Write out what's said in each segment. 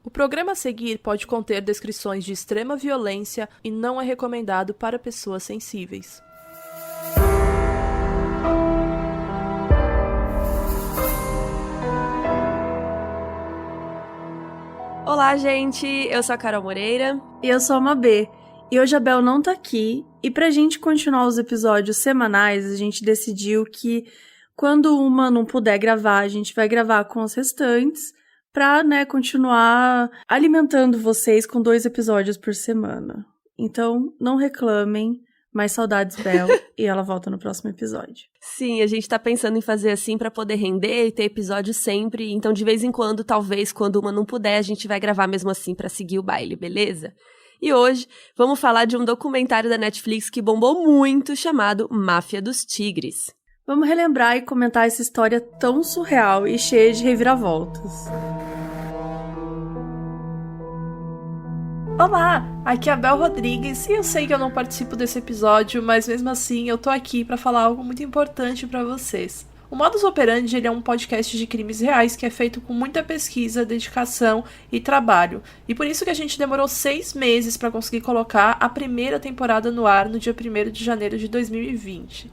O programa a seguir pode conter descrições de extrema violência e não é recomendado para pessoas sensíveis. Olá, gente! Eu sou a Carol Moreira. E eu sou a Mabê. E hoje a Bel não tá aqui. E pra gente continuar os episódios semanais, a gente decidiu que quando uma não puder gravar, a gente vai gravar com as restantes pra, continuar alimentando vocês com 2 episódios por semana. Então, não reclamem, mas saudades, Bel, e ela volta no próximo episódio. Sim, a gente tá pensando em fazer assim pra poder render e ter episódio sempre. Então, de vez em quando, talvez, quando uma não puder, a gente vai gravar mesmo assim pra seguir o baile, beleza? E hoje, vamos falar de um documentário da Netflix que bombou muito, chamado Máfia dos Tigres. Vamos relembrar e comentar essa história tão surreal e cheia de reviravoltas. Olá, aqui é a Bel Rodrigues e eu sei que eu não participo desse episódio, mas mesmo assim eu tô aqui pra falar algo muito importante pra vocês. O Modus Operandi ele é um podcast de crimes reais que é feito com muita pesquisa, dedicação e trabalho. E por isso que a gente demorou 6 meses pra conseguir colocar a primeira temporada no ar no dia 1º de janeiro de 2020.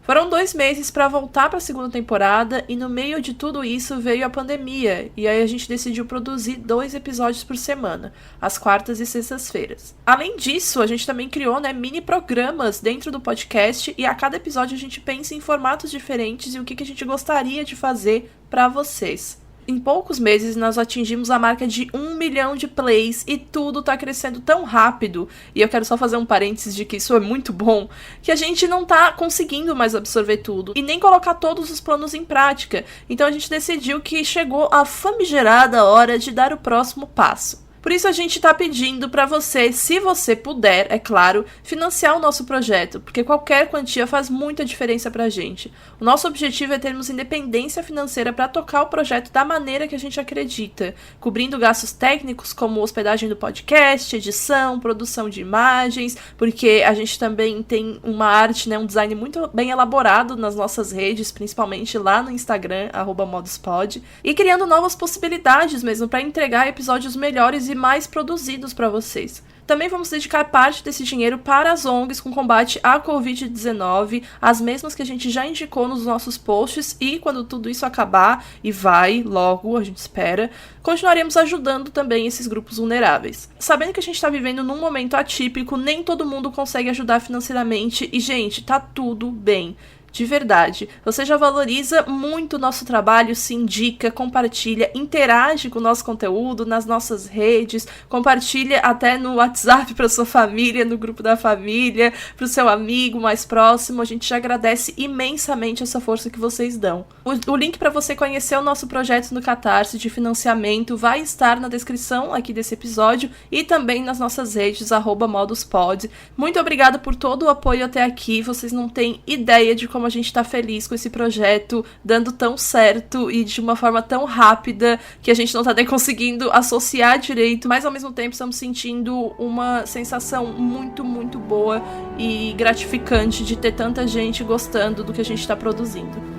Foram 2 meses para voltar para a segunda temporada e no meio de tudo isso veio a pandemia e aí a gente decidiu produzir 2 episódios por semana, às quartas e sextas-feiras. Além disso, a gente também criou mini programas dentro do podcast e a cada episódio a gente pensa em formatos diferentes e o que a gente gostaria de fazer para vocês. Em poucos meses, nós atingimos a marca de 1 milhão de plays e tudo tá crescendo tão rápido, e eu quero só fazer um parênteses de que isso é muito bom, que a gente não tá conseguindo mais absorver tudo e nem colocar todos os planos em prática. Então a gente decidiu que chegou a famigerada hora de dar o próximo passo. Por isso a gente tá pedindo pra você, se você puder, é claro, financiar o nosso projeto, porque qualquer quantia faz muita diferença pra gente. O nosso objetivo é termos independência financeira pra tocar o projeto da maneira que a gente acredita, cobrindo gastos técnicos como hospedagem do podcast, edição, produção de imagens, porque a gente também tem uma arte, um design muito bem elaborado nas nossas redes, principalmente lá no Instagram, @moduspod, e criando novas possibilidades mesmo pra entregar episódios melhores e mais produzidos para vocês. Também vamos dedicar parte desse dinheiro para as ONGs com combate à Covid-19, as mesmas que a gente já indicou nos nossos posts, e quando tudo isso acabar, e vai logo, a gente espera, continuaremos ajudando também esses grupos vulneráveis. Sabendo que a gente está vivendo num momento atípico, nem todo mundo consegue ajudar financeiramente, e gente, tá tudo bem. De verdade, você já valoriza muito o nosso trabalho, se indica, compartilha, interage com o nosso conteúdo nas nossas redes, compartilha até no WhatsApp para sua família, no grupo da família, para o seu amigo mais próximo. A gente já agradece imensamente essa força que vocês dão. O link para você conhecer o nosso projeto no Catarse de financiamento vai estar na descrição aqui desse episódio e também nas nossas redes, @moduspod. Muito obrigada por todo o apoio até aqui, vocês não têm ideia de como a gente tá feliz com esse projeto, dando tão certo e de uma forma tão rápida que a gente não tá nem conseguindo associar direito, mas ao mesmo tempo estamos sentindo uma sensação muito, muito boa e gratificante de ter tanta gente gostando do que a gente tá produzindo.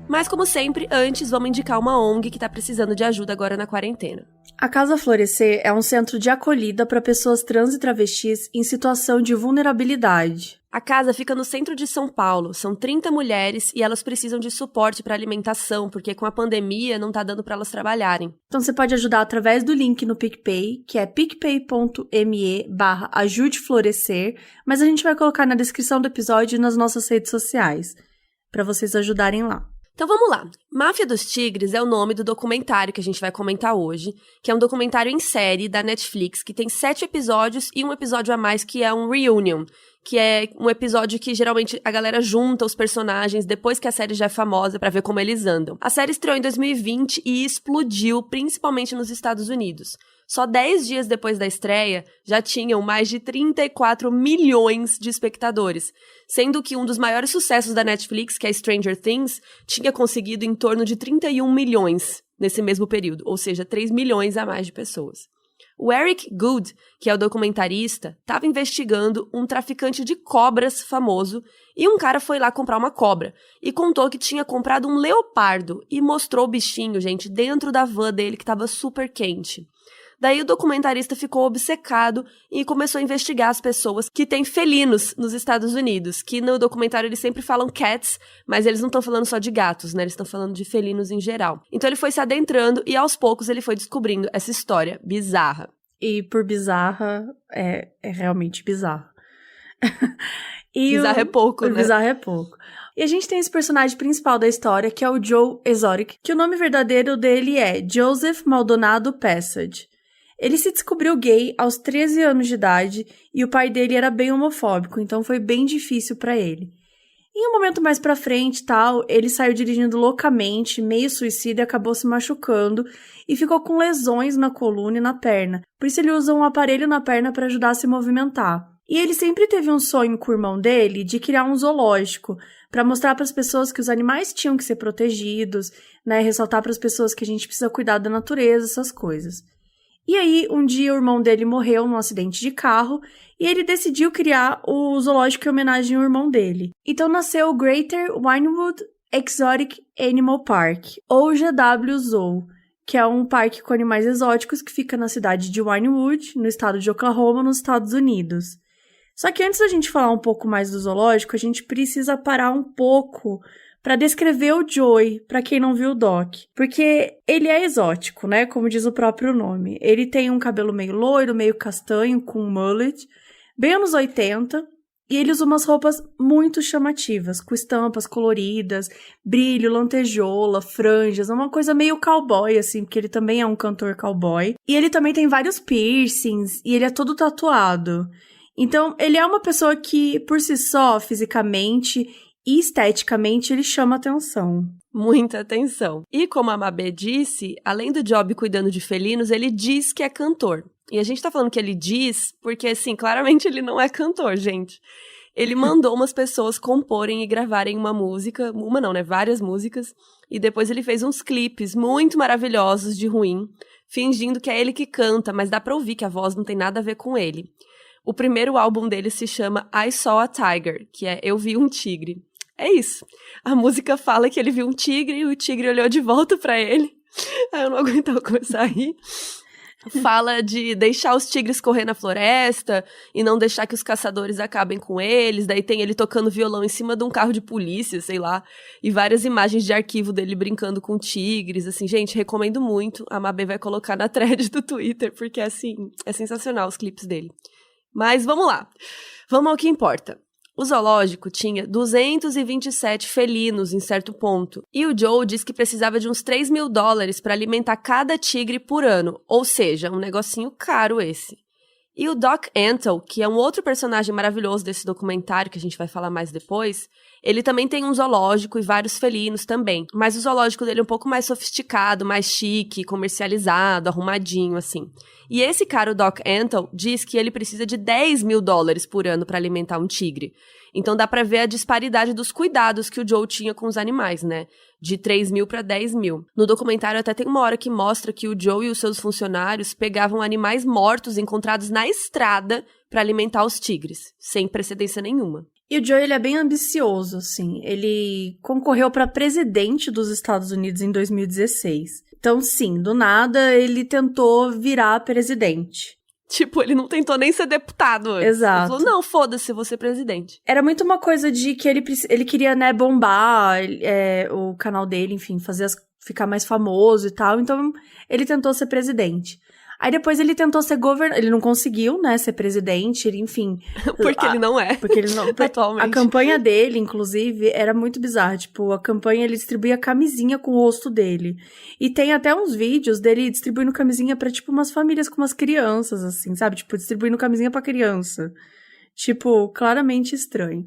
Mas, como sempre, antes vamos indicar uma ONG que tá precisando de ajuda agora na quarentena. A Casa Florescer é um centro de acolhida para pessoas trans e travestis em situação de vulnerabilidade. A casa fica no centro de São Paulo, são 30 mulheres e elas precisam de suporte para alimentação, porque com a pandemia não tá dando para elas trabalharem. Então você pode ajudar através do link no PicPay, que é picpay.me/ajudeflorescer, mas a gente vai colocar na descrição do episódio e nas nossas redes sociais, para vocês ajudarem lá. Então vamos lá. Máfia dos Tigres é o nome do documentário que a gente vai comentar hoje, que é um documentário em série da Netflix, que tem 7 episódios e um episódio a mais que é um reunion, que é um episódio que geralmente a galera junta os personagens depois que a série já é famosa pra ver como eles andam. A série estreou em 2020 e explodiu, principalmente nos Estados Unidos. Só 10 dias depois da estreia, já tinham mais de 34 milhões de espectadores, sendo que um dos maiores sucessos da Netflix, que é Stranger Things, tinha conseguido em torno de 31 milhões nesse mesmo período, ou seja, 3 milhões a mais de pessoas. O Eric Goode, que é o documentarista, estava investigando um traficante de cobras famoso e um cara foi lá comprar uma cobra e contou que tinha comprado um leopardo e mostrou o bichinho, gente, dentro da van dele que estava super quente. Daí o documentarista ficou obcecado e começou a investigar as pessoas que têm felinos nos Estados Unidos, que no documentário eles sempre falam cats, mas eles não estão falando só de gatos, né? Eles estão falando de felinos em geral. Então ele foi se adentrando e aos poucos ele foi descobrindo essa história bizarra. E por bizarra, é realmente bizarro. Bizarro é pouco, né? Bizarro é pouco. E a gente tem esse personagem principal da história, que é o Joe Exotic, que o nome verdadeiro dele é Joseph Maldonado Passage. Ele se descobriu gay aos 13 anos de idade e o pai dele era bem homofóbico, então foi bem difícil pra ele. Em um momento mais pra frente, ele saiu dirigindo loucamente, meio suicida e acabou se machucando e ficou com lesões na coluna e na perna. Por isso ele usa um aparelho na perna para ajudar a se movimentar. E ele sempre teve um sonho com o irmão dele de criar um zoológico para mostrar para as pessoas que os animais tinham que ser protegidos, né, ressaltar para as pessoas que a gente precisa cuidar da natureza, essas coisas. E aí, um dia o irmão dele morreu num acidente de carro e ele decidiu criar o zoológico em homenagem ao irmão dele. Então nasceu o Greater Winewood Exotic Animal Park, ou GW Zoo, que é um parque com animais exóticos que fica na cidade de Winewood, no estado de Oklahoma, nos Estados Unidos. Só que antes da gente falar um pouco mais do zoológico, a gente precisa parar um pouco para descrever o Joey, para quem não viu o doc. Porque ele é exótico, né? Como diz o próprio nome. Ele tem um cabelo meio loiro, meio castanho, com um mullet, bem anos 80. E ele usa umas roupas muito chamativas, com estampas coloridas, brilho, lantejola, franjas, uma coisa meio cowboy, assim, porque ele também é um cantor cowboy. E ele também tem vários piercings, e ele é todo tatuado. Então, ele é uma pessoa que, por si só, fisicamente e esteticamente, ele chama atenção. Muita atenção. E como a Mabê disse, além do job cuidando de felinos, ele diz que é cantor. E a gente tá falando que ele diz porque, assim, claramente ele não é cantor, gente. Ele mandou umas pessoas comporem e gravarem uma música, uma não, né, várias músicas, e depois ele fez uns clipes muito maravilhosos de ruim, fingindo que é ele que canta, mas dá pra ouvir que a voz não tem nada a ver com ele. O primeiro álbum dele se chama I Saw a Tiger, que é Eu Vi um Tigre. É isso. A música fala que ele viu um tigre e o tigre olhou de volta pra ele. Aí eu não aguentava começar a rir. Fala de deixar os tigres correr na floresta e não deixar que os caçadores acabem com eles. Daí tem ele tocando violão em cima de um carro de polícia, sei lá. E várias imagens de arquivo dele brincando com tigres. Assim, gente, recomendo muito. A Mabê vai colocar na thread do Twitter, porque, assim, é sensacional os clipes dele. Mas vamos lá. Vamos ao que importa. O zoológico tinha 227 felinos em certo ponto, e o Joe disse que precisava de uns $3 mil para alimentar cada tigre por ano, ou seja, um negocinho caro esse. E o Doc Antle, que é um outro personagem maravilhoso desse documentário, que a gente vai falar mais depois, ele também tem um zoológico e vários felinos também, mas o zoológico dele é um pouco mais sofisticado, mais chique, comercializado, arrumadinho, assim. E esse cara, o Doc Antle, diz que ele precisa de $10 mil por ano para alimentar um tigre. Então dá pra ver a disparidade dos cuidados que o Joe tinha com os animais, né? De 3 mil para 10 mil. No documentário até tem uma hora que mostra que o Joe e os seus funcionários pegavam animais mortos encontrados na estrada para alimentar os tigres, sem precedência nenhuma. E o Joe, ele é bem ambicioso, assim. Ele concorreu para presidente dos Estados Unidos em 2016. Então, sim, do nada, ele tentou virar presidente. Tipo, ele não tentou nem ser deputado antes. Exato. Ele falou, não, foda-se, vou ser presidente. Era muito uma coisa de que ele queria, né, bombar o canal dele, enfim, ficar mais famoso e tal. Então, ele tentou ser presidente. Aí depois ele tentou ser governador, ele não conseguiu, né, ser presidente, enfim. Porque ele não é. Porque ele não, atualmente. A campanha dele, inclusive, era muito bizarra, tipo, a campanha ele distribuía camisinha com o rosto dele. E tem até uns vídeos dele distribuindo camisinha pra, tipo, umas famílias com umas crianças, assim, sabe? Tipo, distribuindo camisinha pra criança. Tipo, claramente estranho.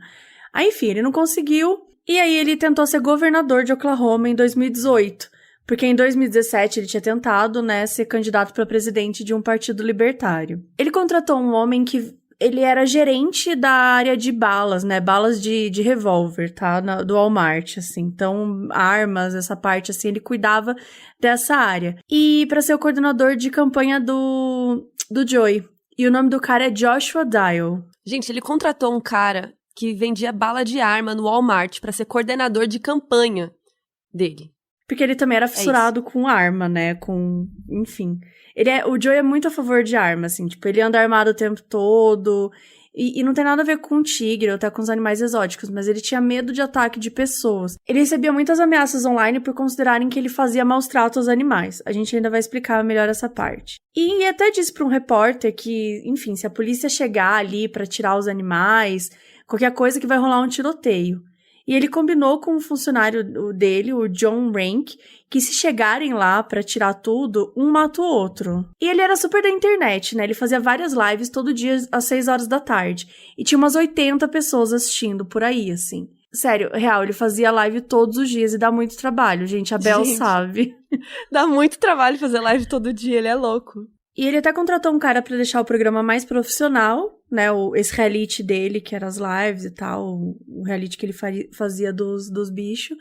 Aí, enfim, ele não conseguiu, e aí ele tentou ser governador de Oklahoma em 2018. Porque em 2017 ele tinha tentado, né, ser candidato para presidente de um partido libertário. Ele contratou um homem que ele era gerente da área de balas, né, balas de revólver, tá, do Walmart, assim. Então, armas, essa parte, assim, ele cuidava dessa área. E para ser o coordenador de campanha Do Joey. E o nome do cara é Joshua Dial. Gente, ele contratou um cara que vendia bala de arma no Walmart pra ser coordenador de campanha dele. Porque ele também era fissurado com arma, né? Enfim. O Joey é muito a favor de arma, assim. Tipo, ele anda armado o tempo todo. E não tem nada a ver com tigre ou até com os animais exóticos, mas ele tinha medo de ataque de pessoas. Ele recebia muitas ameaças online por considerarem que ele fazia maus tratos aos animais. A gente ainda vai explicar melhor essa parte. E até disse pra um repórter que, enfim, se a polícia chegar ali pra tirar os animais, qualquer coisa que vai rolar um tiroteio. E ele combinou com um funcionário dele, o John Rank, que se chegarem lá pra tirar tudo, um mata o outro. E ele era super da internet, né? Ele fazia várias lives todo dia às 6 horas da tarde. E tinha umas 80 pessoas assistindo por aí, assim. Sério, real, ele fazia live todos os dias e dá muito trabalho, gente. A Bel sabe. Dá muito trabalho fazer live todo dia, ele é louco. E ele até contratou um cara pra deixar o programa mais profissional, né, esse reality dele, que era as lives e tal, o reality que ele fazia dos bichos.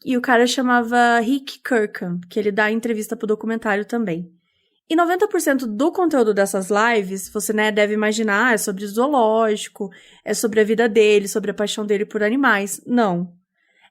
E o cara chamava Rick Kirkham, que ele dá entrevista pro documentário também. E 90% do conteúdo dessas lives, você, né, deve imaginar, é sobre zoológico, é sobre a vida dele, sobre a paixão dele por animais. Não.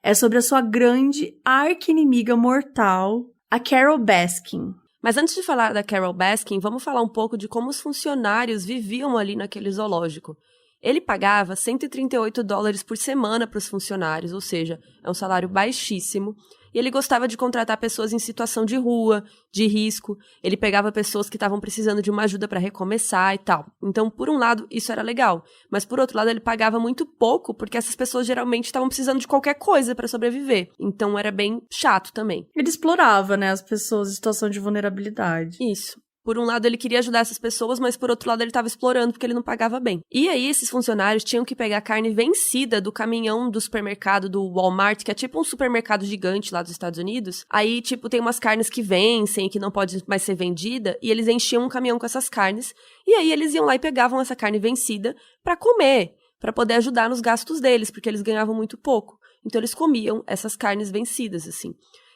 É sobre a sua grande arqui-inimiga mortal, a Carole Baskin. Mas antes de falar da Carole Baskin, vamos falar um pouco de como os funcionários viviam ali naquele zoológico. Ele pagava $138 por semana para os funcionários, ou seja, é um salário baixíssimo. E ele gostava de contratar pessoas em situação de rua, de risco. Ele pegava pessoas que estavam precisando de uma ajuda para recomeçar e tal. Então, por um lado, isso era legal. Mas, por outro lado, ele pagava muito pouco, porque essas pessoas geralmente estavam precisando de qualquer coisa para sobreviver. Então, era bem chato também. Ele explorava, né, as pessoas em situação de vulnerabilidade. Isso. Por um lado, ele queria ajudar essas pessoas, mas por outro lado, ele estava explorando porque ele não pagava bem. E aí, esses funcionários tinham que pegar carne vencida do caminhão do supermercado do Walmart, que é tipo um supermercado gigante lá dos Estados Unidos. Aí, tipo, tem umas carnes que vencem, que não pode mais ser vendida, e eles enchiam um caminhão com essas carnes. E aí, eles iam lá e pegavam essa carne vencida pra comer, pra poder ajudar nos gastos deles, porque eles ganhavam muito pouco. Então, eles comiam essas carnes vencidas, assim.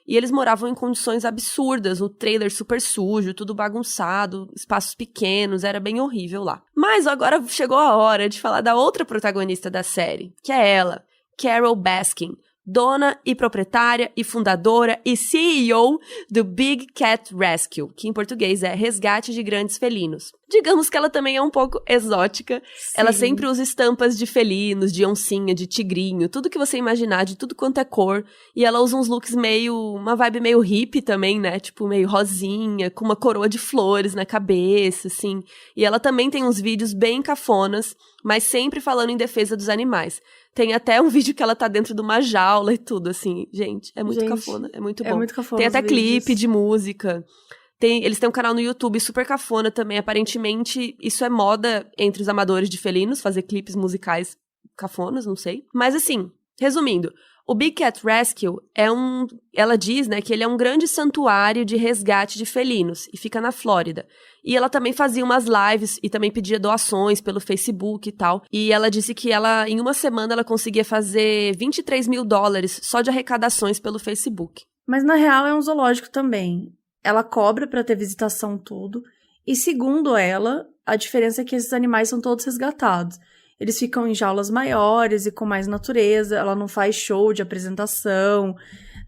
E eles moravam em condições absurdas, um trailer super sujo, tudo bagunçado, espaços pequenos, era bem horrível lá. Mas agora chegou a hora de falar da outra protagonista da série, que é ela, Carole Baskin, dona e proprietária e fundadora e CEO do Big Cat Rescue, que em português é Resgate de Grandes Felinos. Digamos que ela também é um pouco exótica. Sim. Ela sempre usa estampas de felinos, de oncinha, de tigrinho, tudo que você imaginar, de tudo quanto é cor. E ela usa uns looks uma vibe meio hippie também, né? Tipo, meio rosinha, com uma coroa de flores na cabeça, assim. E ela também tem uns vídeos bem cafonas, mas sempre falando em defesa dos animais. Tem até um vídeo que ela tá dentro de uma jaula e tudo, assim. Gente, é muito cafona, é muito bom. É muito cafona. Tem até clipe de música. Eles têm um canal no YouTube super cafona também. Aparentemente, isso é moda entre os amadores de felinos, fazer clipes musicais cafonas, não sei. Mas assim, resumindo, o Big Cat Rescue ela diz, né, que ele é um grande santuário de resgate de felinos e fica na Flórida. E ela também fazia umas lives e também pedia doações pelo Facebook e tal. E ela disse que em uma semana, ela conseguia fazer $23 mil só de arrecadações pelo Facebook. Mas na real é um zoológico também. Ela cobra pra ter visitação tudo. E segundo ela, a diferença é que esses animais são todos resgatados. Eles ficam em jaulas maiores e com mais natureza. Ela não faz show de apresentação.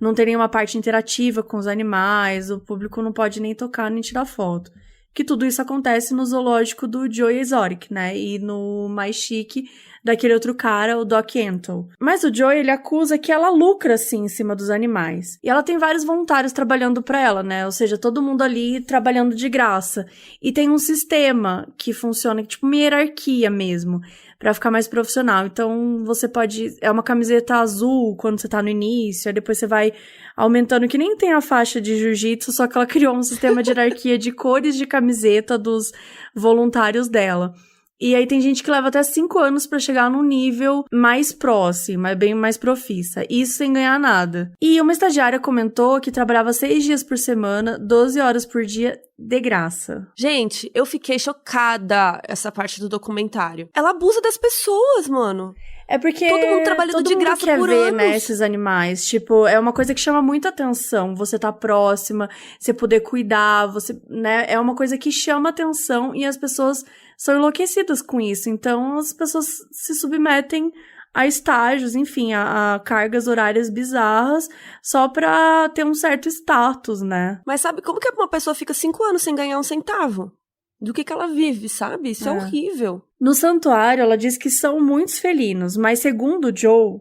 Não tem nenhuma parte interativa com os animais. O público não pode nem tocar nem tirar foto. Que tudo isso acontece no zoológico do Joey Exotic, né? E no mais chique daquele outro cara, o Doc Antle. Mas o Joey, ele acusa que ela lucra, assim, em cima dos animais. E ela tem vários voluntários trabalhando pra ela, né? Ou seja, todo mundo ali trabalhando de graça. E tem um sistema que funciona, tipo uma hierarquia mesmo, pra ficar mais profissional. Então, você pode... É uma camiseta azul quando você tá no início, aí depois você vai aumentando, que nem tem a faixa de jiu-jitsu, só que ela criou um sistema de hierarquia de cores de camiseta dos voluntários dela. E aí tem gente que leva até 5 anos pra chegar num nível mais próximo, bem mais profissa. Isso sem ganhar nada. E uma estagiária comentou que trabalhava 6 dias por semana, 12 horas por dia, de graça. Gente, eu fiquei chocada essa parte do documentário. Ela abusa das pessoas, mano. É porque todo mundo trabalhando de graça quer por ver, anos. Né, esses animais. Tipo, é uma coisa que chama muita atenção. Você tá próxima, você poder cuidar, você, né? É uma coisa que chama atenção e as pessoas são enlouquecidas com isso. Então, as pessoas se submetem a estágios, enfim, a cargas horárias bizarras só pra ter um certo status, né? Mas sabe como que uma pessoa fica 5 anos sem ganhar um centavo? Do que ela vive, sabe? Isso é horrível. No santuário, ela diz que são muitos felinos, mas segundo o Joe,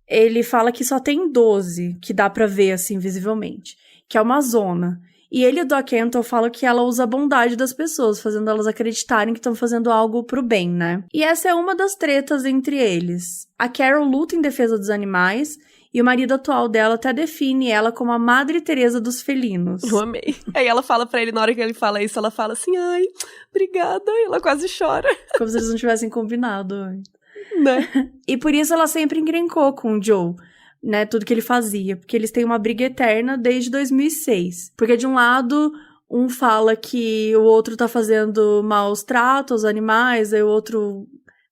ele fala que só tem 12 que dá pra ver, assim, visivelmente, que é uma zona. E ele e o Doc Antle falam que ela usa a bondade das pessoas, fazendo elas acreditarem que estão fazendo algo pro bem, né? E essa é uma das tretas entre eles. A Carol luta em defesa dos animais, e o marido atual dela até define ela como a Madre Teresa dos felinos. Eu amei. Aí ela fala pra ele, na hora que ele fala isso, ela fala assim, ai, obrigada. E ela quase chora. Como se eles não tivessem combinado antes. Né? E por isso ela sempre encrencou com o Joe, né, tudo que ele fazia. Porque eles têm uma briga eterna desde 2006. Porque de um lado, um fala que o outro tá fazendo maus tratos aos animais, aí o outro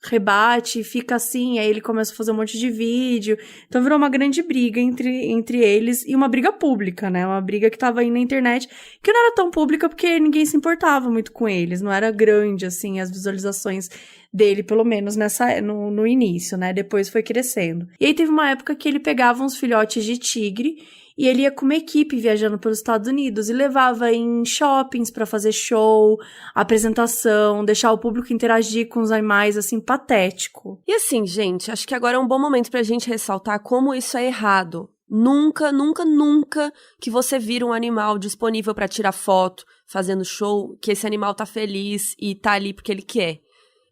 rebate, fica assim, aí ele começa a fazer um monte de vídeo. Então virou uma grande briga entre eles, e uma briga pública, né? Uma briga que tava aí na internet, que não era tão pública porque ninguém se importava muito com eles, não era grande, assim, as visualizações dele, pelo menos no início, né? Depois foi crescendo. E aí teve uma época que ele pegava uns filhotes de tigre e ele ia com uma equipe viajando pelos Estados Unidos e levava em shoppings pra fazer show, apresentação, deixar o público interagir com os animais, assim, patético. E assim, gente, acho que agora é um bom momento pra gente ressaltar como isso é errado. Nunca, nunca, nunca que você vira um animal disponível pra tirar foto, fazendo show, que esse animal tá feliz e tá ali porque ele quer.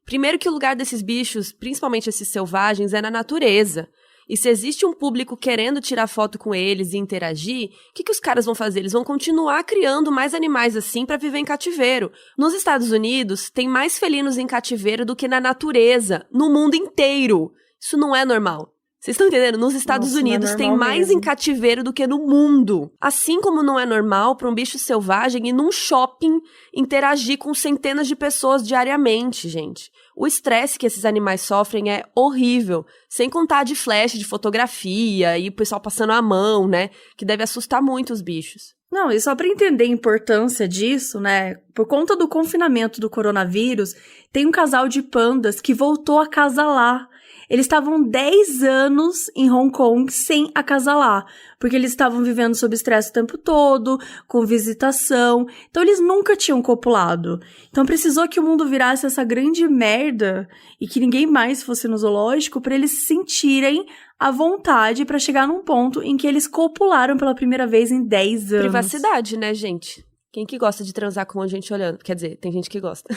Primeiro que o lugar desses bichos, principalmente esses selvagens, é na natureza. E se existe um público querendo tirar foto com eles e interagir, o que os caras vão fazer? Eles vão continuar criando mais animais assim pra viver em cativeiro. Nos Estados Unidos, tem mais felinos em cativeiro do que na natureza, no mundo inteiro. Isso não é normal. Vocês estão entendendo? Nos Estados Unidos tem mais em cativeiro do que no mundo. Assim como não é normal para um bicho selvagem ir num shopping interagir com centenas de pessoas diariamente, gente. O estresse que esses animais sofrem é horrível. Sem contar de flash, de fotografia e o pessoal passando a mão, né? Que deve assustar muito os bichos. Não, e só para entender a importância disso, né? Por conta do confinamento do coronavírus, tem um casal de pandas que voltou a acasalar. Eles estavam 10 anos em Hong Kong sem acasalar, porque eles estavam vivendo sob estresse o tempo todo, com visitação, então eles nunca tinham copulado. Então precisou que o mundo virasse essa grande merda e que ninguém mais fosse no zoológico para eles se sentirem à vontade para chegar num ponto em que eles copularam pela primeira vez em 10 anos. Privacidade, né, gente? Quem que gosta de transar com a gente olhando? Quer dizer, tem gente que gosta.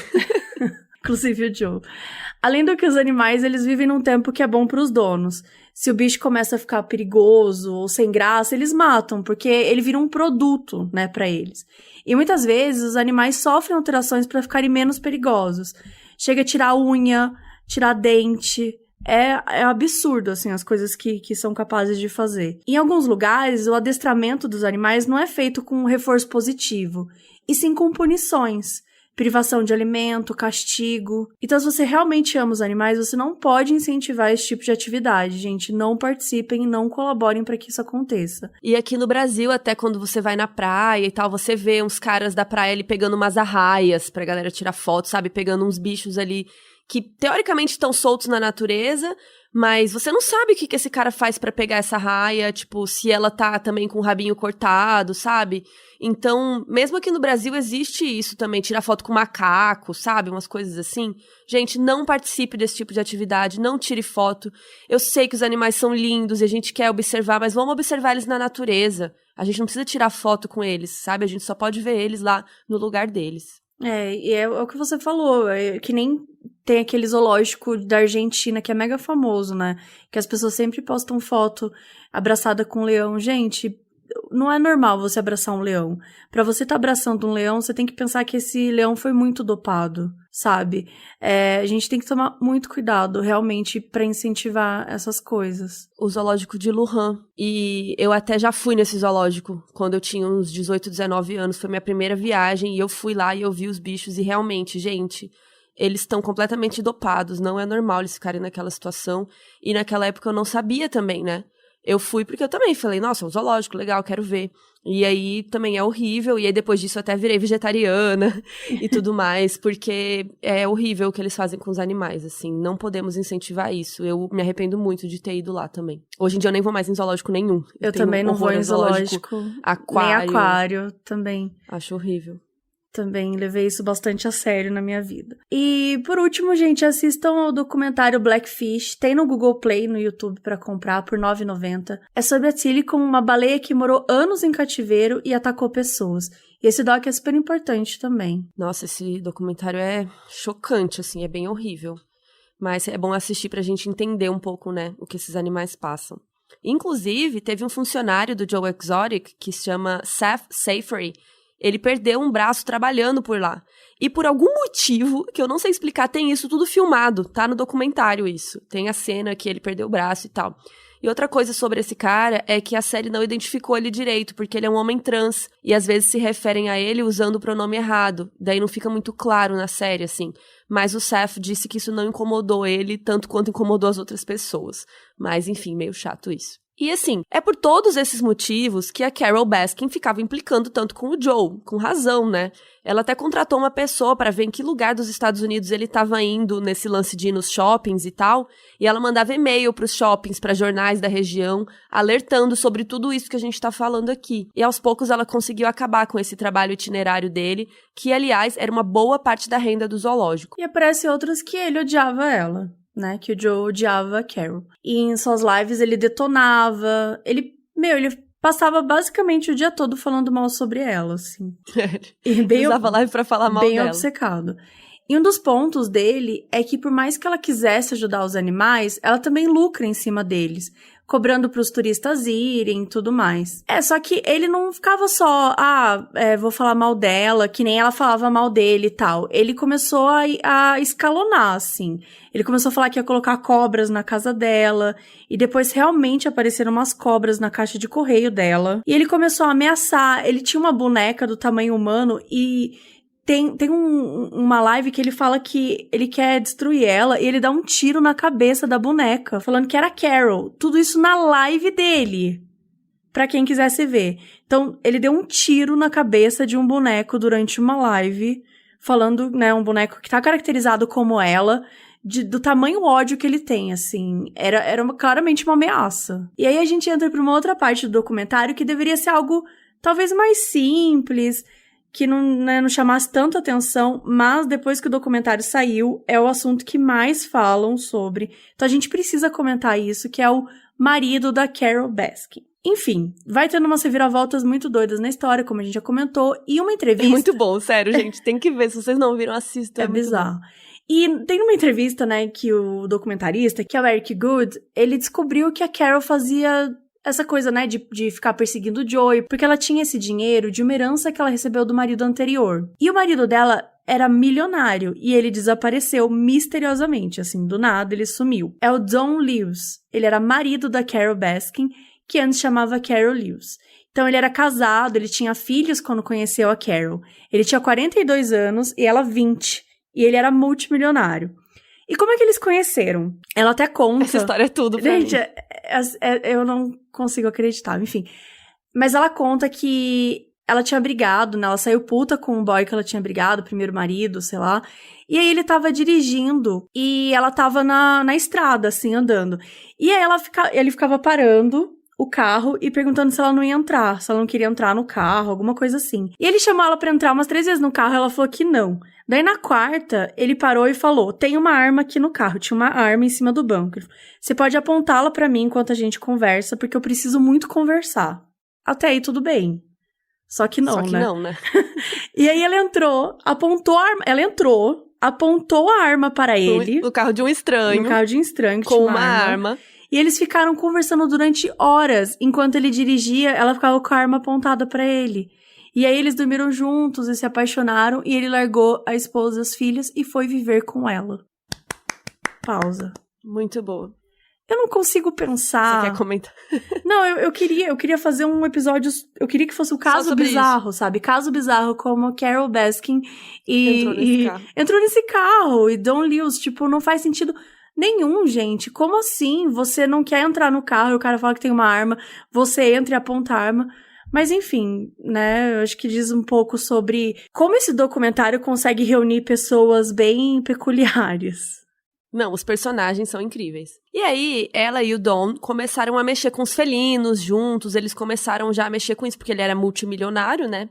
Inclusive o Joe. Além do que os animais, eles vivem num tempo que é bom pros donos. Se o bicho começa a ficar perigoso ou sem graça, eles matam, porque ele vira um produto, né, pra eles. E muitas vezes os animais sofrem alterações para ficarem menos perigosos. Chega a tirar unha, tirar dente. É absurdo, assim, as coisas que são capazes de fazer. Em alguns lugares, o adestramento dos animais não é feito com um reforço positivo, e sim com punições. Privação de alimento, castigo. Então, se você realmente ama os animais, você não pode incentivar esse tipo de atividade, gente. Não participem, não colaborem para que isso aconteça. E aqui no Brasil, até quando você vai na praia e tal, você vê uns caras da praia ali pegando umas arraias pra galera tirar foto, sabe? Pegando uns bichos ali que teoricamente estão soltos na natureza, mas você não sabe o que esse cara faz pra pegar essa raia, tipo, se ela tá também com o rabinho cortado, sabe? Então, mesmo aqui no Brasil existe isso também, tirar foto com macaco, sabe? Umas coisas assim. Gente, não participe desse tipo de atividade, não tire foto. Eu sei que os animais são lindos e a gente quer observar, mas vamos observar eles na natureza. A gente não precisa tirar foto com eles, sabe? A gente só pode ver eles lá no lugar deles. E é o que você falou, é que nem tem aquele zoológico da Argentina que é mega famoso, né? Que as pessoas sempre postam foto abraçada com um leão. Gente, não é normal você abraçar um leão. Pra você estar abraçando um leão, você tem que pensar que esse leão foi muito dopado. sabe? A gente tem que tomar muito cuidado, realmente, pra incentivar essas coisas. O zoológico de Lujan. E eu até já fui nesse zoológico quando eu tinha uns 18, 19 anos. Foi minha primeira viagem e eu fui lá e eu vi os bichos. E realmente, gente, eles estão completamente dopados. Não é normal eles ficarem naquela situação. E naquela época eu não sabia também, né? Eu fui porque eu também falei, nossa, é um zoológico, legal, quero ver. E aí também é horrível, e aí depois disso eu até virei vegetariana e tudo mais, porque é horrível o que eles fazem com os animais, assim, não podemos incentivar isso. Eu me arrependo muito de ter ido lá também. Hoje em dia eu nem vou mais em zoológico nenhum. Eu também não vou em zoológico, aquário. Nem aquário também. Acho horrível. Também levei isso bastante a sério na minha vida. E, por último, gente, assistam ao documentário Blackfish. Tem no Google Play, no YouTube, pra comprar, por R$ 9,90. É sobre a Tilly como uma baleia que morou anos em cativeiro e atacou pessoas. E esse doc é super importante também. Nossa, esse documentário é chocante, assim, é bem horrível. Mas é bom assistir pra gente entender um pouco, né, o que esses animais passam. Inclusive, teve um funcionário do Joe Exotic, que se chama Seth Safary. Ele perdeu um braço trabalhando por lá. E por algum motivo, que eu não sei explicar, tem isso tudo filmado. Tá no documentário isso. Tem a cena que ele perdeu o braço e tal. E outra coisa sobre esse cara é que a série não identificou ele direito, porque ele é um homem trans. E às vezes se referem a ele usando o pronome errado. Daí não fica muito claro na série, assim. Mas o Seth disse que isso não incomodou ele tanto quanto incomodou as outras pessoas. Mas, enfim, meio chato isso. E assim, é por todos esses motivos que a Carol Baskin ficava implicando tanto com o Joe, com razão, né? Ela até contratou uma pessoa para ver em que lugar dos Estados Unidos ele estava indo nesse lance de ir nos shoppings e tal, e ela mandava e-mail pros shoppings, para jornais da região, alertando sobre tudo isso que a gente tá falando aqui. E aos poucos ela conseguiu acabar com esse trabalho itinerário dele, que aliás era uma boa parte da renda do zoológico. E aparece outras que ele odiava ela. Né, que o Joe odiava a Carol. E em suas lives ele detonava, ele passava basicamente o dia todo falando mal sobre ela, assim. E bem, usava live pra falar mal bem dela. Bem obcecado. E um dos pontos dele é que por mais que ela quisesse ajudar os animais, ela também lucra em cima deles, cobrando pros turistas irem e tudo mais. Só que ele não ficava só, vou falar mal dela, que nem ela falava mal dele e tal. Ele começou a escalonar, assim. Ele começou a falar que ia colocar cobras na casa dela, e depois realmente apareceram umas cobras na caixa de correio dela. E ele começou a ameaçar, ele tinha uma boneca do tamanho humano e... Tem uma live que ele fala que ele quer destruir ela e ele dá um tiro na cabeça da boneca, falando que era Carol. Tudo isso na live dele, pra quem quisesse ver. Então, ele deu um tiro na cabeça de um boneco durante uma live, falando, né, um boneco que tá caracterizado como ela, do tamanho ódio que ele tem, assim. Era claramente uma ameaça. E aí a gente entra pra uma outra parte do documentário que deveria ser algo talvez mais simples, que não chamasse tanta atenção, mas depois que o documentário saiu, é o assunto que mais falam sobre. Então a gente precisa comentar isso, que é o marido da Carol Baskin. Enfim, vai tendo umas reviravoltas muito doidas na história, como a gente já comentou, e uma entrevista... É muito bom, sério, gente, tem que ver, se vocês não viram, assistam. É bizarro. E tem uma entrevista, né, que o documentarista, que é o Eric Good, ele descobriu que a Carol fazia... essa coisa, né, de ficar perseguindo o Joey, porque ela tinha esse dinheiro de uma herança que ela recebeu do marido anterior. E o marido dela era milionário, e ele desapareceu misteriosamente, assim, do nada ele sumiu. É o Don Lewis. Ele era marido da Carol Baskin, que antes chamava Carol Lewis. Então ele era casado, ele tinha filhos quando conheceu a Carol. Ele tinha 42 anos e ela 20. E ele era multimilionário. E como é que eles conheceram? Ela até conta... Essa história é tudo pra mim. Gente, eu não consigo acreditar, enfim. Mas ela conta que ela tinha brigado, né? Ela saiu puta com o boy que ela tinha brigado, o primeiro marido, sei lá. E aí ele tava dirigindo e ela tava na estrada, assim, andando. E aí ele ficava parando o carro e perguntando se ela não ia entrar, se ela não queria entrar no carro, alguma coisa assim. E ele chamou ela pra entrar umas 3 vezes no carro e ela falou que não. Daí na quarta, ele parou e falou, tem uma arma aqui no carro, tinha uma arma em cima do banco. Ele falou, você pode apontá-la pra mim enquanto a gente conversa, porque eu preciso muito conversar. Até aí tudo bem. Só que não, né? E aí ela entrou, apontou a arma, apontou a arma para ele. No carro de um estranho. No carro de um estranho. Que com tinha uma arma. E E eles ficaram conversando durante horas. Enquanto ele dirigia, ela ficava com a arma apontada pra ele. E aí eles dormiram juntos e se apaixonaram. E ele largou a esposa e os filhos e foi viver com ela. Pausa. Muito boa. Eu não consigo pensar... Você quer comentar? Não, eu queria fazer um episódio... Eu queria que fosse o caso bizarro, sabe? Caso bizarro, como Carol Baskin entrou nesse carro. E Don Lewis, tipo, não faz sentido nenhum, gente. Como assim? Você não quer entrar no carro e o cara fala que tem uma arma, você entra e aponta a arma. Mas enfim, né, eu acho que diz um pouco sobre como esse documentário consegue reunir pessoas bem peculiares. Não, os personagens são incríveis. E aí, ela e o Don começaram a mexer com os felinos juntos, eles começaram já a mexer com isso, porque ele era multimilionário, né?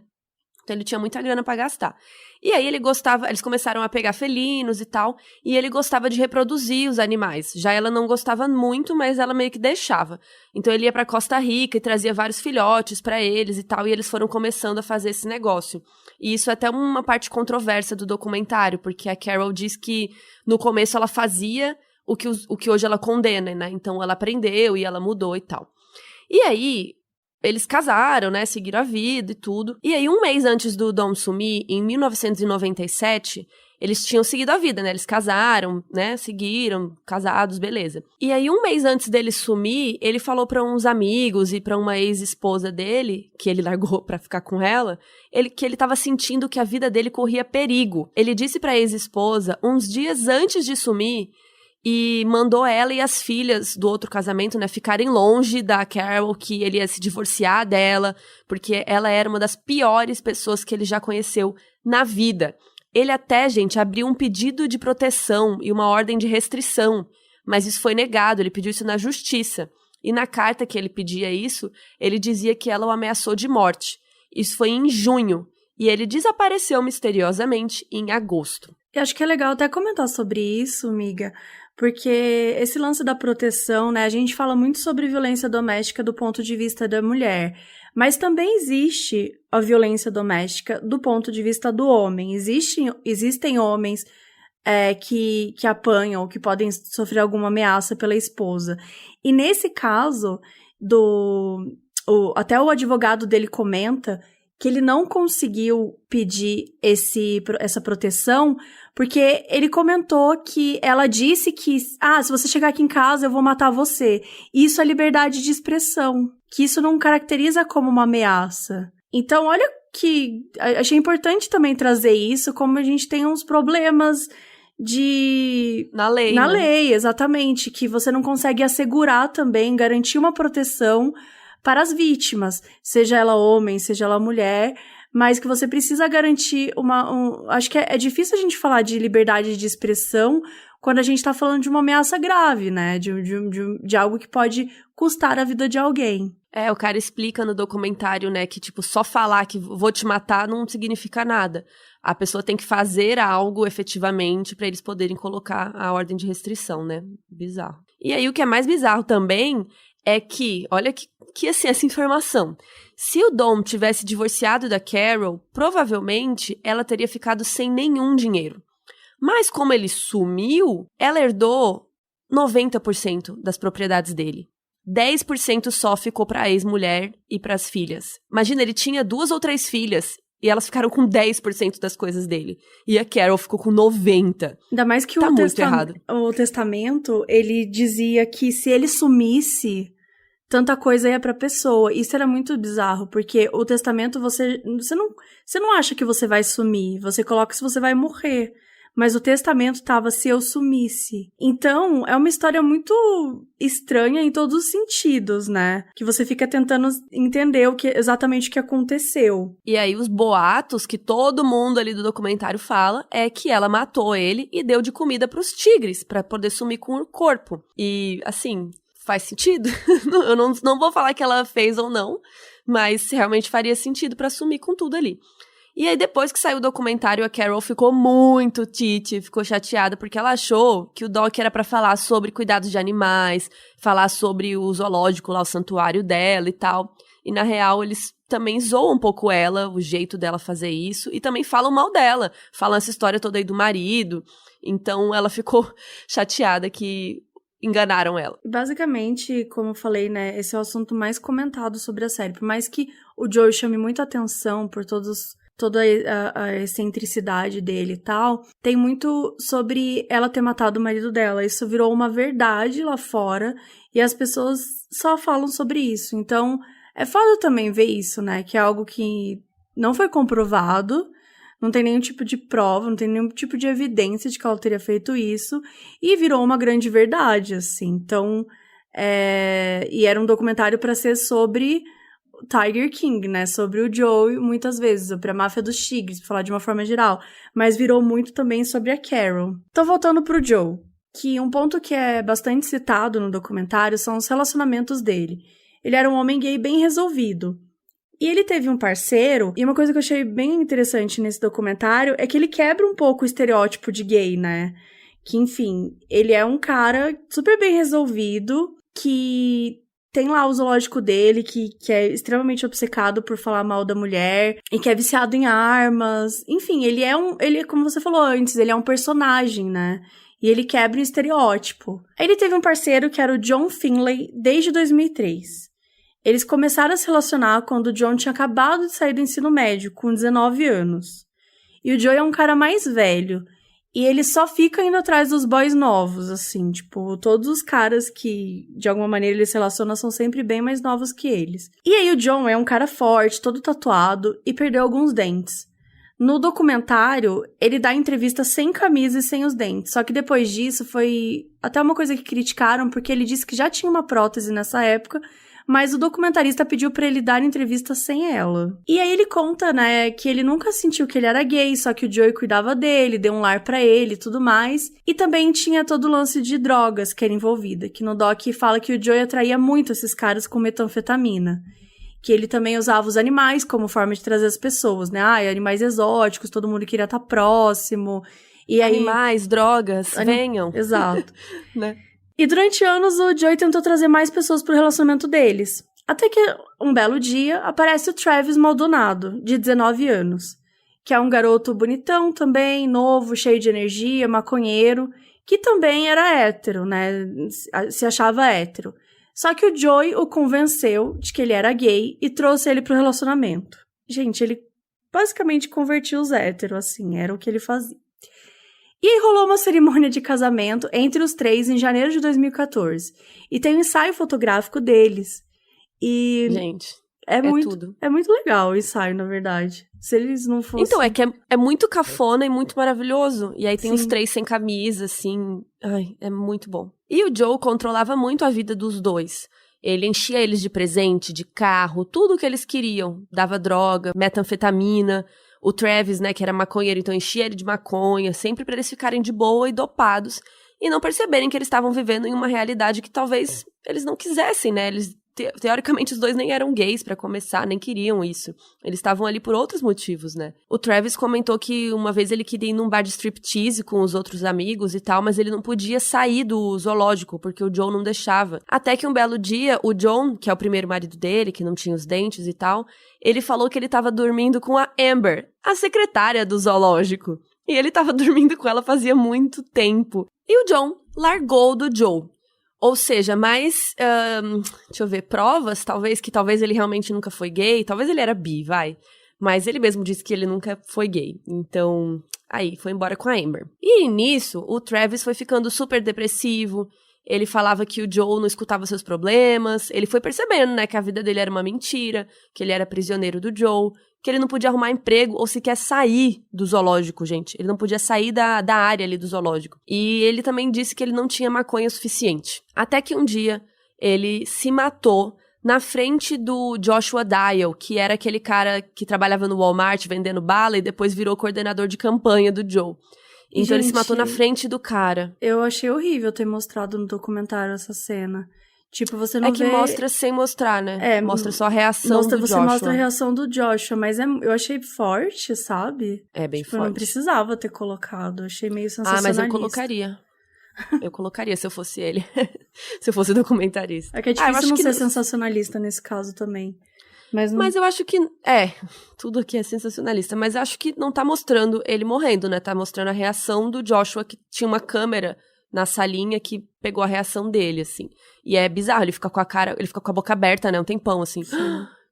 Então ele tinha muita grana pra gastar. E aí eles começaram a pegar felinos e tal, e ele gostava de reproduzir os animais. Já ela não gostava muito, mas ela meio que deixava. Então ele ia pra Costa Rica e trazia vários filhotes pra eles e tal, e eles foram começando a fazer esse negócio. E isso é até uma parte controversa do documentário, porque a Carol diz que no começo ela fazia o que hoje ela condena, né? Então ela aprendeu e ela mudou e tal. E aí, eles casaram, né? Seguiram a vida e tudo. E aí, um mês antes do Dom sumir, em 1997, eles tinham seguido a vida, né? Eles casaram, né? Seguiram, casados, beleza. E aí, um mês antes dele sumir, ele falou pra uns amigos e pra uma ex-esposa dele, que ele largou pra ficar com ela, que ele tava sentindo que a vida dele corria perigo. Ele disse pra ex-esposa, uns dias antes de sumir, e mandou ela e as filhas do outro casamento, né, ficarem longe da Carol, que ele ia se divorciar dela, porque ela era uma das piores pessoas que ele já conheceu na vida. Ele até, gente, abriu um pedido de proteção e uma ordem de restrição, mas isso foi negado, ele pediu isso na justiça. E na carta que ele pedia isso, ele dizia que ela o ameaçou de morte. Isso foi em junho, e ele desapareceu misteriosamente em agosto. Eu acho que é legal até comentar sobre isso, amiga, porque esse lance da proteção, né, a gente fala muito sobre violência doméstica do ponto de vista da mulher, mas também existe a violência doméstica do ponto de vista do homem. Existem homens que apanham, que podem sofrer alguma ameaça pela esposa. E nesse caso, até o advogado dele comenta que ele não conseguiu pedir essa proteção, porque ele comentou que ela disse que, se você chegar aqui em casa, eu vou matar você. Isso é liberdade de expressão, que isso não caracteriza como uma ameaça. Então, olha que... Achei importante também trazer isso, como a gente tem uns problemas Na lei, Na né? lei, exatamente, que você não consegue assegurar também, garantir uma proteção para as vítimas, seja ela homem, seja ela mulher, mas que você precisa garantir acho que é difícil a gente falar de liberdade de expressão quando a gente tá falando de uma ameaça grave, né, de algo que pode custar a vida de alguém. O cara explica no documentário, né, que, tipo, só falar que vou te matar não significa nada. A pessoa tem que fazer algo efetivamente pra eles poderem colocar a ordem de restrição, né? Bizarro. E aí, o que é mais bizarro também é que, olha que assim, essa informação. Se o Dom tivesse divorciado da Carol, provavelmente ela teria ficado sem nenhum dinheiro. Mas como ele sumiu, ela herdou 90% das propriedades dele. 10% só ficou pra ex-mulher e pras filhas. Imagina, ele tinha 2 ou 3 filhas e elas ficaram com 10% das coisas dele. E a Carol ficou com 90%. Ainda mais que tá muito errado. O testamento, ele dizia que se ele sumisse, tanta coisa ia pra pessoa. Isso era muito bizarro, porque o testamento você não acha que você vai sumir, você coloca se você vai morrer. Mas o testamento tava se eu sumisse. Então, é uma história muito estranha em todos os sentidos, né? Que você fica tentando entender exatamente o que aconteceu. E aí, os boatos que todo mundo ali do documentário fala é que ela matou ele e deu de comida pros tigres pra poder sumir com o corpo. E, assim, faz sentido? Eu não vou falar que ela fez ou não, mas realmente faria sentido pra sumir com tudo ali. E aí, depois que saiu o documentário, a Carol ficou muito ficou chateada, porque ela achou que o doc era pra falar sobre cuidados de animais, falar sobre o zoológico lá, o santuário dela e tal. E, na real, eles também zoam um pouco ela, o jeito dela fazer isso, e também falam mal dela, falam essa história toda aí do marido. Então, ela ficou chateada que enganaram ela. Basicamente, como eu falei, né, esse é o assunto mais comentado sobre a série. Por mais que o Joey chame muita atenção por toda a excentricidade dele e tal, tem muito sobre ela ter matado o marido dela. Isso virou uma verdade lá fora e as pessoas só falam sobre isso. Então, é foda também ver isso, né, que é algo que não foi comprovado, não tem nenhum tipo de prova, não tem nenhum tipo de evidência de que ela teria feito isso, e virou uma grande verdade, assim. Então, e era um documentário para ser sobre o Tiger King, né, sobre o Joey, muitas vezes, sobre a máfia dos tigres, pra falar de uma forma geral, mas virou muito também sobre a Carol. Então, voltando pro Joe, que um ponto que é bastante citado no documentário são os relacionamentos dele. Ele era um homem gay bem resolvido. E ele teve um parceiro, e uma coisa que eu achei bem interessante nesse documentário é que ele quebra um pouco o estereótipo de gay, né? Que, enfim, ele é um cara super bem resolvido, que tem lá o zoológico dele, que é extremamente obcecado por falar mal da mulher, e que é viciado em armas. Enfim, ele é, como você falou antes, ele é um personagem, né? E ele quebra o estereótipo. Aí ele teve um parceiro que era o John Finlay desde 2003. Eles começaram a se relacionar quando o John tinha acabado de sair do ensino médio, com 19 anos. E o Joey é um cara mais velho. E ele só fica indo atrás dos boys novos, assim. Tipo, todos os caras que, de alguma maneira, ele se relaciona são sempre bem mais novos que eles. E aí o John é um cara forte, todo tatuado, e perdeu alguns dentes. No documentário, ele dá entrevista sem camisa e sem os dentes. Só que depois disso foi até uma coisa que criticaram, porque ele disse que já tinha uma prótese nessa época, mas o documentarista pediu pra ele dar entrevista sem ela. E aí ele conta, né, que ele nunca sentiu que ele era gay, só que o Joey cuidava dele, deu um lar pra ele e tudo mais. E também tinha todo o lance de drogas que era envolvida, que no doc fala que o Joey atraía muito esses caras com metanfetamina. Que ele também usava os animais como forma de trazer as pessoas, né? Animais exóticos, todo mundo queria estar próximo. E aí... Animais, drogas, venham. Exato. Né? E durante anos, o Joey tentou trazer mais pessoas pro relacionamento deles. Até que, um belo dia, aparece o Travis Maldonado, de 19 anos. Que é um garoto bonitão também, novo, cheio de energia, maconheiro, que também era hétero, né? Se achava hétero. Só que o Joey o convenceu de que ele era gay e trouxe ele pro relacionamento. Gente, ele basicamente convertiu os héteros, assim, era o que ele fazia. E aí rolou uma cerimônia de casamento entre os três em janeiro de 2014. E tem um ensaio fotográfico deles. E... Gente, tudo. É muito legal o ensaio, na verdade. Se eles não fossem... Então, é que é muito cafona e muito maravilhoso. E aí tem Sim. os três sem camisa, assim. Ai, é muito bom. E o Joe controlava muito a vida dos dois. Ele enchia eles de presente, de carro, tudo o que eles queriam. Dava droga, metanfetamina. O Travis, né, que era maconheiro, então enchia ele de maconha, sempre pra eles ficarem de boa e dopados. E não perceberem que eles estavam vivendo em uma realidade que talvez eles não quisessem, né? Eles, teoricamente, os dois nem eram gays pra começar, nem queriam isso. Eles estavam ali por outros motivos, né? O Travis comentou que uma vez ele queria ir num bar de striptease com os outros amigos e tal, mas ele não podia sair do zoológico, porque o John não deixava. Até que um belo dia, o John, que é o primeiro marido dele, que não tinha os dentes e tal, ele falou que ele tava dormindo com a Amber, a secretária do zoológico. E ele tava dormindo com ela fazia muito tempo. E o John largou do Joe. Ou seja, mais, deixa eu ver, provas, talvez ele realmente nunca foi gay, talvez ele era bi, vai. Mas ele mesmo disse que ele nunca foi gay. Então, aí, foi embora com a Amber. E nisso, o Travis foi ficando super depressivo. Ele falava que o Joe não escutava seus problemas. Ele foi percebendo, né, que a vida dele era uma mentira, que ele era prisioneiro do Joe, que ele não podia arrumar emprego ou sequer sair do zoológico, gente. Ele não podia sair da área ali do zoológico. E ele também disse que ele não tinha maconha o suficiente. Até que um dia, ele se matou na frente do Joshua Dial, que era aquele cara que trabalhava no Walmart vendendo bala e depois virou coordenador de campanha do Joe. Então, ele se matou na frente do cara. Eu achei horrível ter mostrado no documentário essa cena. Tipo, você não vê... É que mostra sem mostrar, né? Mostra só a reação do Joshua. Você mostra a reação do Joshua, mas eu achei forte, sabe? É bem forte. Eu não precisava ter colocado, eu achei meio sensacionalista. Ah, mas eu colocaria. Eu colocaria se eu fosse ele. Se eu fosse documentarista. É que é difícil não ser sensacionalista nesse caso também. Mas eu acho que... tudo aqui é sensacionalista. Mas eu acho que não tá mostrando ele morrendo, né? Tá mostrando a reação do Joshua, que tinha uma câmera na salinha que pegou a reação dele, assim. E é bizarro, ele fica com a boca aberta, né, um tempão, assim.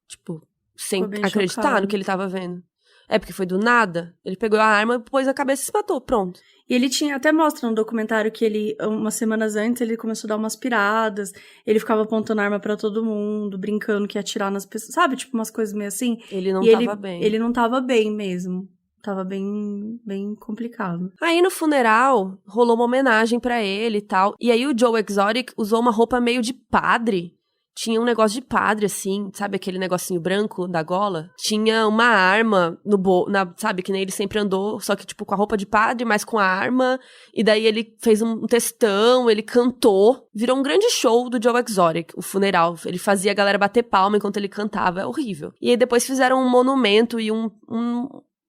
Tipo, sem acreditar chocado no que ele tava vendo. É, porque foi do nada. Ele pegou a arma, pôs a cabeça e se matou, pronto. E ele até mostra no documentário que ele, umas semanas antes, ele começou a dar umas piradas, ele ficava apontando arma pra todo mundo, brincando que ia atirar nas pessoas, sabe? Tipo, umas coisas meio assim. Ele não tava bem. Ele não tava bem mesmo. Tava bem complicado. Aí no funeral, rolou uma homenagem pra ele e tal. E aí o Joe Exotic usou uma roupa meio de padre. Tinha um negócio de padre, assim, sabe aquele negocinho branco da gola? Tinha uma arma sabe, que nem ele sempre andou, só que, tipo, com a roupa de padre, mas com a arma. E daí ele fez um textão, ele cantou. Virou um grande show do Joe Exotic, o funeral. Ele fazia a galera bater palma enquanto ele cantava, é horrível. E aí depois fizeram um monumento e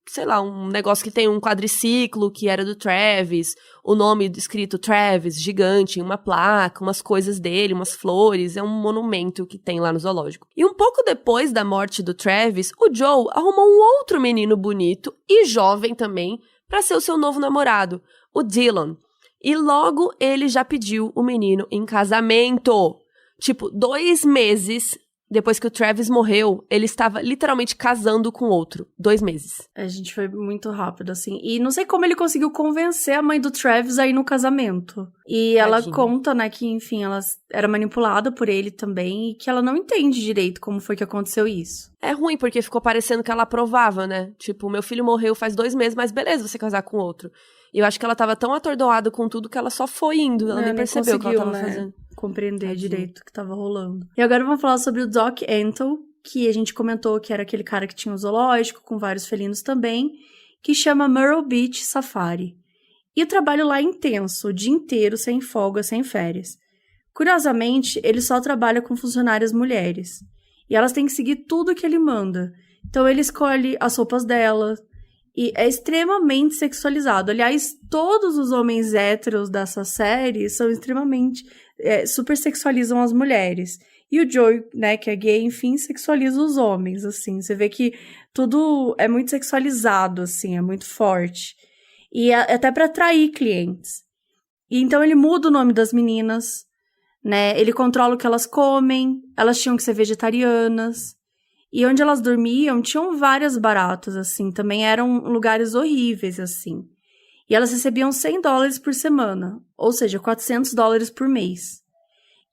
sei lá, um negócio que tem um quadriciclo que era do Travis, o nome escrito Travis, gigante, uma placa, umas coisas dele, umas flores, é um monumento que tem lá no zoológico. E um pouco depois da morte do Travis, o Joe arrumou um outro menino bonito e jovem também pra ser o seu novo namorado, o Dylan. E logo ele já pediu o menino em casamento. Tipo, 2 meses depois que o Travis morreu, ele estava literalmente casando com outro. 2 meses. A gente foi muito rápido, assim. E não sei como ele conseguiu convencer a mãe do Travis a ir no casamento. E ela conta, né, que, enfim, ela era manipulada por ele também e que ela não entende direito como foi que aconteceu isso. É ruim, porque ficou parecendo que ela aprovava, né? Tipo, meu filho morreu faz 2 meses, mas beleza, você casar com outro. E eu acho que ela tava tão atordoada com tudo que ela só foi indo. Ela nem percebeu o que ela tava fazendo. Compreender direito o que tava rolando. E agora vamos falar sobre o Doc Antle, que a gente comentou que era aquele cara que tinha um zoológico com vários felinos também, que chama Myrtle Beach Safari. E o trabalho lá é intenso, o dia inteiro, sem folga, sem férias. Curiosamente, ele só trabalha com funcionárias mulheres. E elas têm que seguir tudo que ele manda. Então ele escolhe as roupas dela. E é extremamente sexualizado. Aliás, todos os homens héteros dessa série são extremamente... super sexualizam as mulheres. E o Joey, né, que é gay, enfim, sexualiza os homens, assim. Você vê que tudo é muito sexualizado, assim, é muito forte. E até pra atrair clientes. E então ele muda o nome das meninas, né? Ele controla o que elas comem, elas tinham que ser vegetarianas. E onde elas dormiam, tinham várias baratas, assim. Também eram lugares horríveis, assim. E elas recebiam $100 por semana. Ou seja, $400 por mês.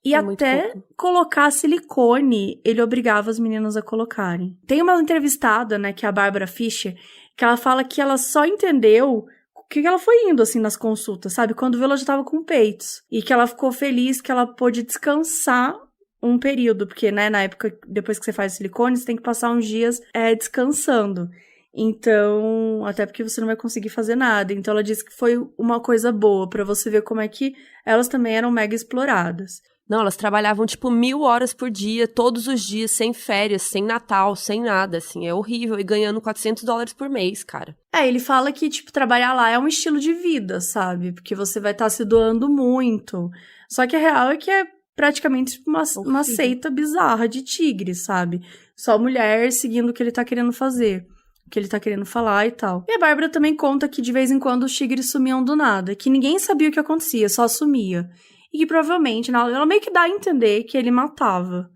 E até colocar silicone, ele obrigava as meninas a colocarem. Tem uma entrevistada, né, que é a Barbara Fisher, que ela fala que ela só entendeu o que ela foi indo, assim, nas consultas, sabe? Quando viu, ela já tava com peitos. E que ela ficou feliz que ela pôde descansar um período, porque, né, na época, depois que você faz silicone, você tem que passar uns dias descansando. Então, até porque você não vai conseguir fazer nada. Então, ela disse que foi uma coisa boa, pra você ver como é que elas também eram mega exploradas. Não, elas trabalhavam, tipo, 1.000 horas por dia, todos os dias, sem férias, sem Natal, sem nada, assim, é horrível. E ganhando $400 por mês, cara. Ele fala que, tipo, trabalhar lá é um estilo de vida, sabe? Porque você vai estar se doando muito. Só que a real é que é praticamente uma seita bizarra de tigres, sabe? Só mulher seguindo o que ele tá querendo fazer, o que ele tá querendo falar e tal. E a Bárbara também conta que de vez em quando os tigres sumiam do nada, que ninguém sabia o que acontecia, só sumia. E que provavelmente, ela meio que dá a entender que ele matava.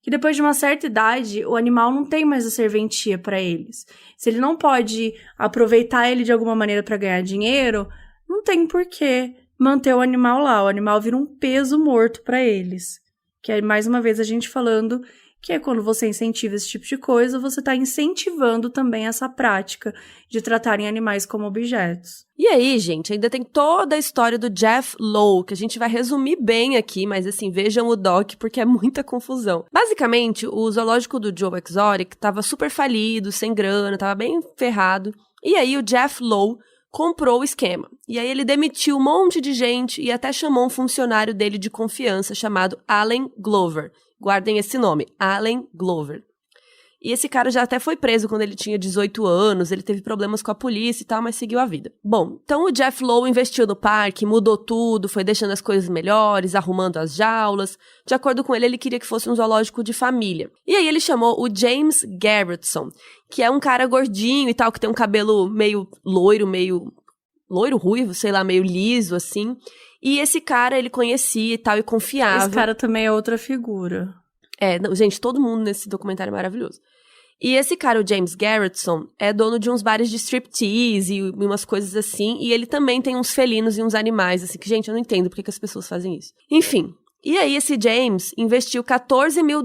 Que depois de uma certa idade, o animal não tem mais a serventia pra eles. Se ele não pode aproveitar ele de alguma maneira pra ganhar dinheiro, não tem porquê manter o animal lá. O animal vira um peso morto pra eles. Que é, mais uma vez, a gente falando que é quando você incentiva esse tipo de coisa, você tá incentivando também essa prática de tratarem animais como objetos. E aí, gente, ainda tem toda a história do Jeff Lowe, que a gente vai resumir bem aqui, mas assim, vejam o doc porque é muita confusão. Basicamente, o zoológico do Joe Exotic tava super falido, sem grana, tava bem ferrado. E aí o Jeff Lowe comprou o esquema. E aí ele demitiu um monte de gente e até chamou um funcionário dele de confiança chamado Allen Glover. Guardem esse nome, Allen Glover. E esse cara já até foi preso quando ele tinha 18 anos, ele teve problemas com a polícia e tal, mas seguiu a vida. Bom, então o Jeff Lowe investiu no parque, mudou tudo, foi deixando as coisas melhores, arrumando as jaulas. De acordo com ele, ele queria que fosse um zoológico de família. E aí ele chamou o James Garretson, que é um cara gordinho e tal, que tem um cabelo meio loiro ruivo, sei lá, meio liso, assim. E esse cara, ele conhecia e tal, e confiava. Esse cara também é outra figura. Não, gente, todo mundo nesse documentário é maravilhoso. E esse cara, o James Garretson, é dono de uns bares de striptease e umas coisas assim. E ele também tem uns felinos e uns animais, assim, que, gente, eu não entendo por que as pessoas fazem isso. Enfim, e aí esse James investiu $14 mil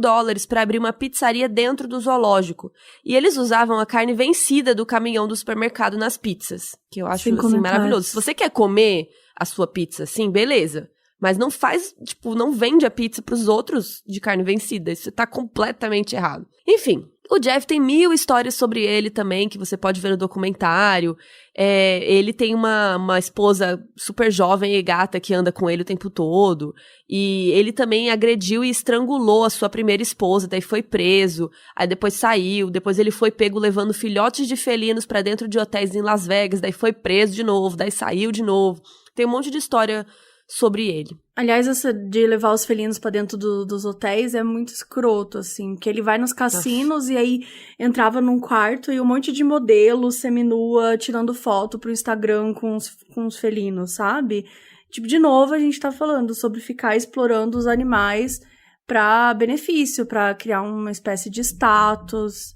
pra abrir uma pizzaria dentro do zoológico. E eles usavam a carne vencida do caminhão do supermercado nas pizzas. Que eu acho, assim, maravilhoso. Se você quer comer a sua pizza assim, beleza. Mas não faz, não vende a pizza pros outros de carne vencida. Isso tá completamente errado. Enfim, o Jeff tem 1000 histórias sobre ele também, que você pode ver no documentário. Ele tem uma esposa super jovem e gata que anda com ele o tempo todo. E ele também agrediu e estrangulou a sua primeira esposa, daí foi preso. Aí depois saiu, depois ele foi pego levando filhotes de felinos pra dentro de hotéis em Las Vegas, daí foi preso de novo, daí saiu de novo. Tem um monte de história sobre ele. Aliás, essa de levar os felinos pra dentro dos hotéis é muito escroto, assim, que ele vai nos cassinos e aí entrava num quarto e um monte de modelo seminua tirando foto pro Instagram com os felinos, sabe? De novo, a gente tá falando sobre ficar explorando os animais pra benefício, pra criar uma espécie de status.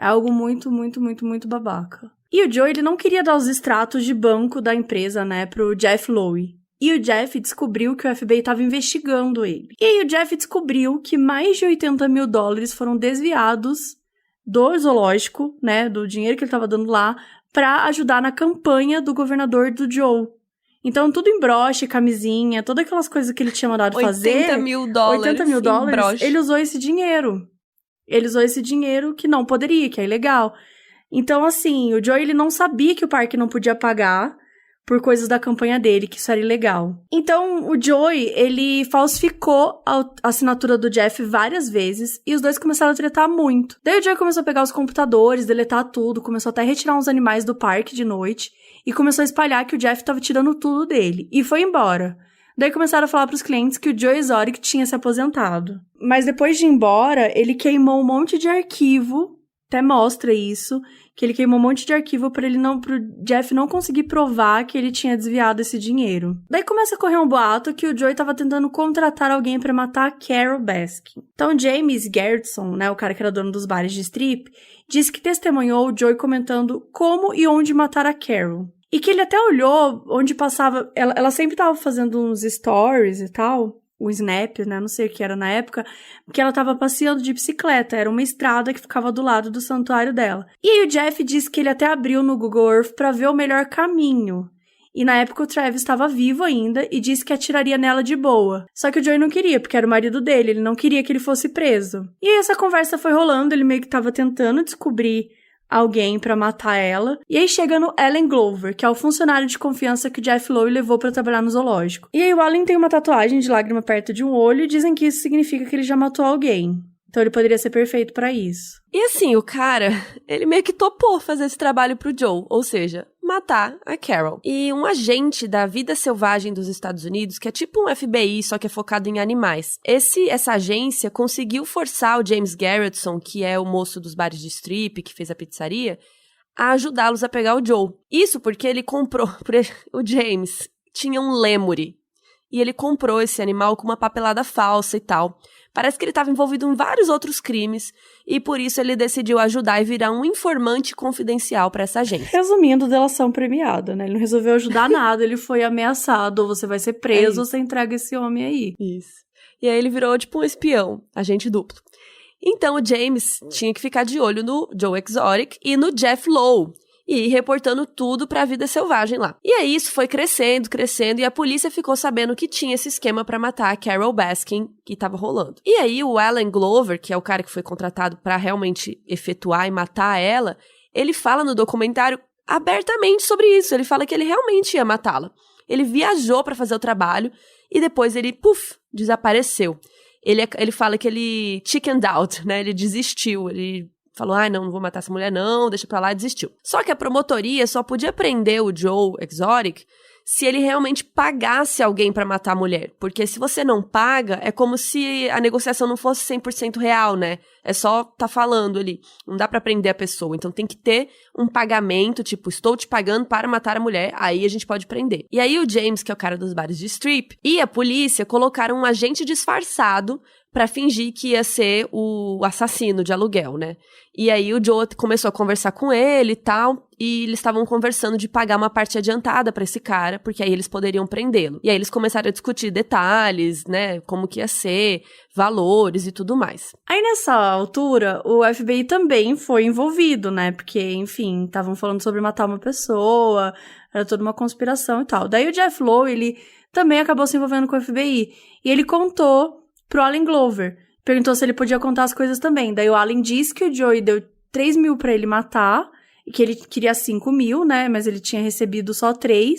É algo muito, muito, muito, muito babaca. E o Joe, ele não queria dar os extratos de banco da empresa, né, pro Jeff Lowe. E o Jeff descobriu que o FBI estava investigando ele. E aí o Jeff descobriu que mais de $80 mil foram desviados do zoológico, né, do dinheiro que ele estava dando lá, para ajudar na campanha do governador do Joe. Então, tudo em broche, camisinha, todas aquelas coisas que ele tinha mandado fazer. $80 mil. $80 mil, ele usou esse dinheiro. Ele usou esse dinheiro que não poderia, que é ilegal. Então, assim, o Joe, ele não sabia que o parque não podia pagar por coisas da campanha dele, que isso era ilegal. Então, o Joey, ele falsificou a assinatura do Jeff várias vezes, e os dois começaram a tretar muito. Daí o Joey começou a pegar os computadores, deletar tudo, começou até a retirar uns animais do parque de noite, e começou a espalhar que o Jeff tava tirando tudo dele, e foi embora. Daí começaram a falar pros clientes que o Joe Exotic tinha se aposentado. Mas depois de ir embora, ele queimou um monte de arquivo, até mostra isso, que ele queimou um monte de arquivo pro Jeff não conseguir provar que ele tinha desviado esse dinheiro. Daí começa a correr um boato que o Joey tava tentando contratar alguém pra matar a Carol Baskin. Então James Garretson, né, o cara que era dono dos bares de strip, disse que testemunhou o Joey comentando como e onde matar a Carol. E que ele até olhou onde passava... Ela sempre tava fazendo uns stories e tal... o Snap, né, não sei o que era na época, que ela tava passeando de bicicleta, era uma estrada que ficava do lado do santuário dela. E aí o Jeff disse que ele até abriu no Google Earth pra ver o melhor caminho. E na época o Travis estava vivo ainda e disse que atiraria nela de boa. Só que o Joey não queria, porque era o marido dele, ele não queria que ele fosse preso. E aí essa conversa foi rolando, ele meio que tava tentando descobrir alguém pra matar ela. E aí chega no Alan Glover, que é o funcionário de confiança que o Jeff Lowe levou pra trabalhar no zoológico. E aí o Alan tem uma tatuagem de lágrima perto de um olho e dizem que isso significa que ele já matou alguém. Então ele poderia ser perfeito pra isso. E assim, o cara, ele meio que topou fazer esse trabalho pro Joe, ou seja, matar a Carol. E um agente da vida selvagem dos Estados Unidos, que é tipo um FBI, só que é focado em animais. Essa agência conseguiu forçar o James Garretson, que é o moço dos bares de strip, que fez a pizzaria, a ajudá-los a pegar o Joe. Isso porque ele comprou, o James tinha um lêmure, e ele comprou esse animal com uma papelada falsa e tal. Parece que ele estava envolvido em vários outros crimes e por isso ele decidiu ajudar e virar um informante confidencial para essa agência. Resumindo, delação premiada, né? Ele não resolveu ajudar nada, ele foi ameaçado, ou você vai ser preso ou você entrega esse homem aí. Isso. E aí ele virou tipo um espião, agente duplo. Então o James tinha que ficar de olho no Joe Exotic e no Jeff Lowe. E ir reportando tudo pra vida selvagem lá. E aí isso foi crescendo, e a polícia ficou sabendo que tinha esse esquema pra matar a Carol Baskin que tava rolando. E aí o Alan Glover, que é o cara que foi contratado pra realmente efetuar e matar ela, ele fala no documentário abertamente sobre isso. Ele fala que ele realmente ia matá-la. Ele viajou pra fazer o trabalho e depois ele, desapareceu. Ele fala que ele chickened out, né? Ele desistiu, ele falou, não vou matar essa mulher não, deixa pra lá, e desistiu. Só que a promotoria só podia prender o Joe Exotic se ele realmente pagasse alguém pra matar a mulher. Porque se você não paga, é como se a negociação não fosse 100% real, né? É só tá falando ali. Não dá pra prender a pessoa. Então tem que ter um pagamento, tipo, estou te pagando para matar a mulher, aí a gente pode prender. E aí o James, que é o cara dos bares de strip, e a polícia colocaram um agente disfarçado pra fingir que ia ser o assassino de aluguel, né? E aí o Joe começou a conversar com ele e tal, e eles estavam conversando de pagar uma parte adiantada pra esse cara, porque aí eles poderiam prendê-lo. E aí eles começaram a discutir detalhes, né, como que ia ser, valores e tudo mais. Aí nessa altura, o FBI também foi envolvido, né, porque, enfim, estavam falando sobre matar uma pessoa, era toda uma conspiração e tal. Daí o Jeff Lowe, ele também acabou se envolvendo com o FBI, e ele contou pro Allen Glover. Perguntou se ele podia contar as coisas também. Daí o Allen disse que o Joey deu 3 mil pra ele matar, e que ele queria 5 mil, né, mas ele tinha recebido só 3.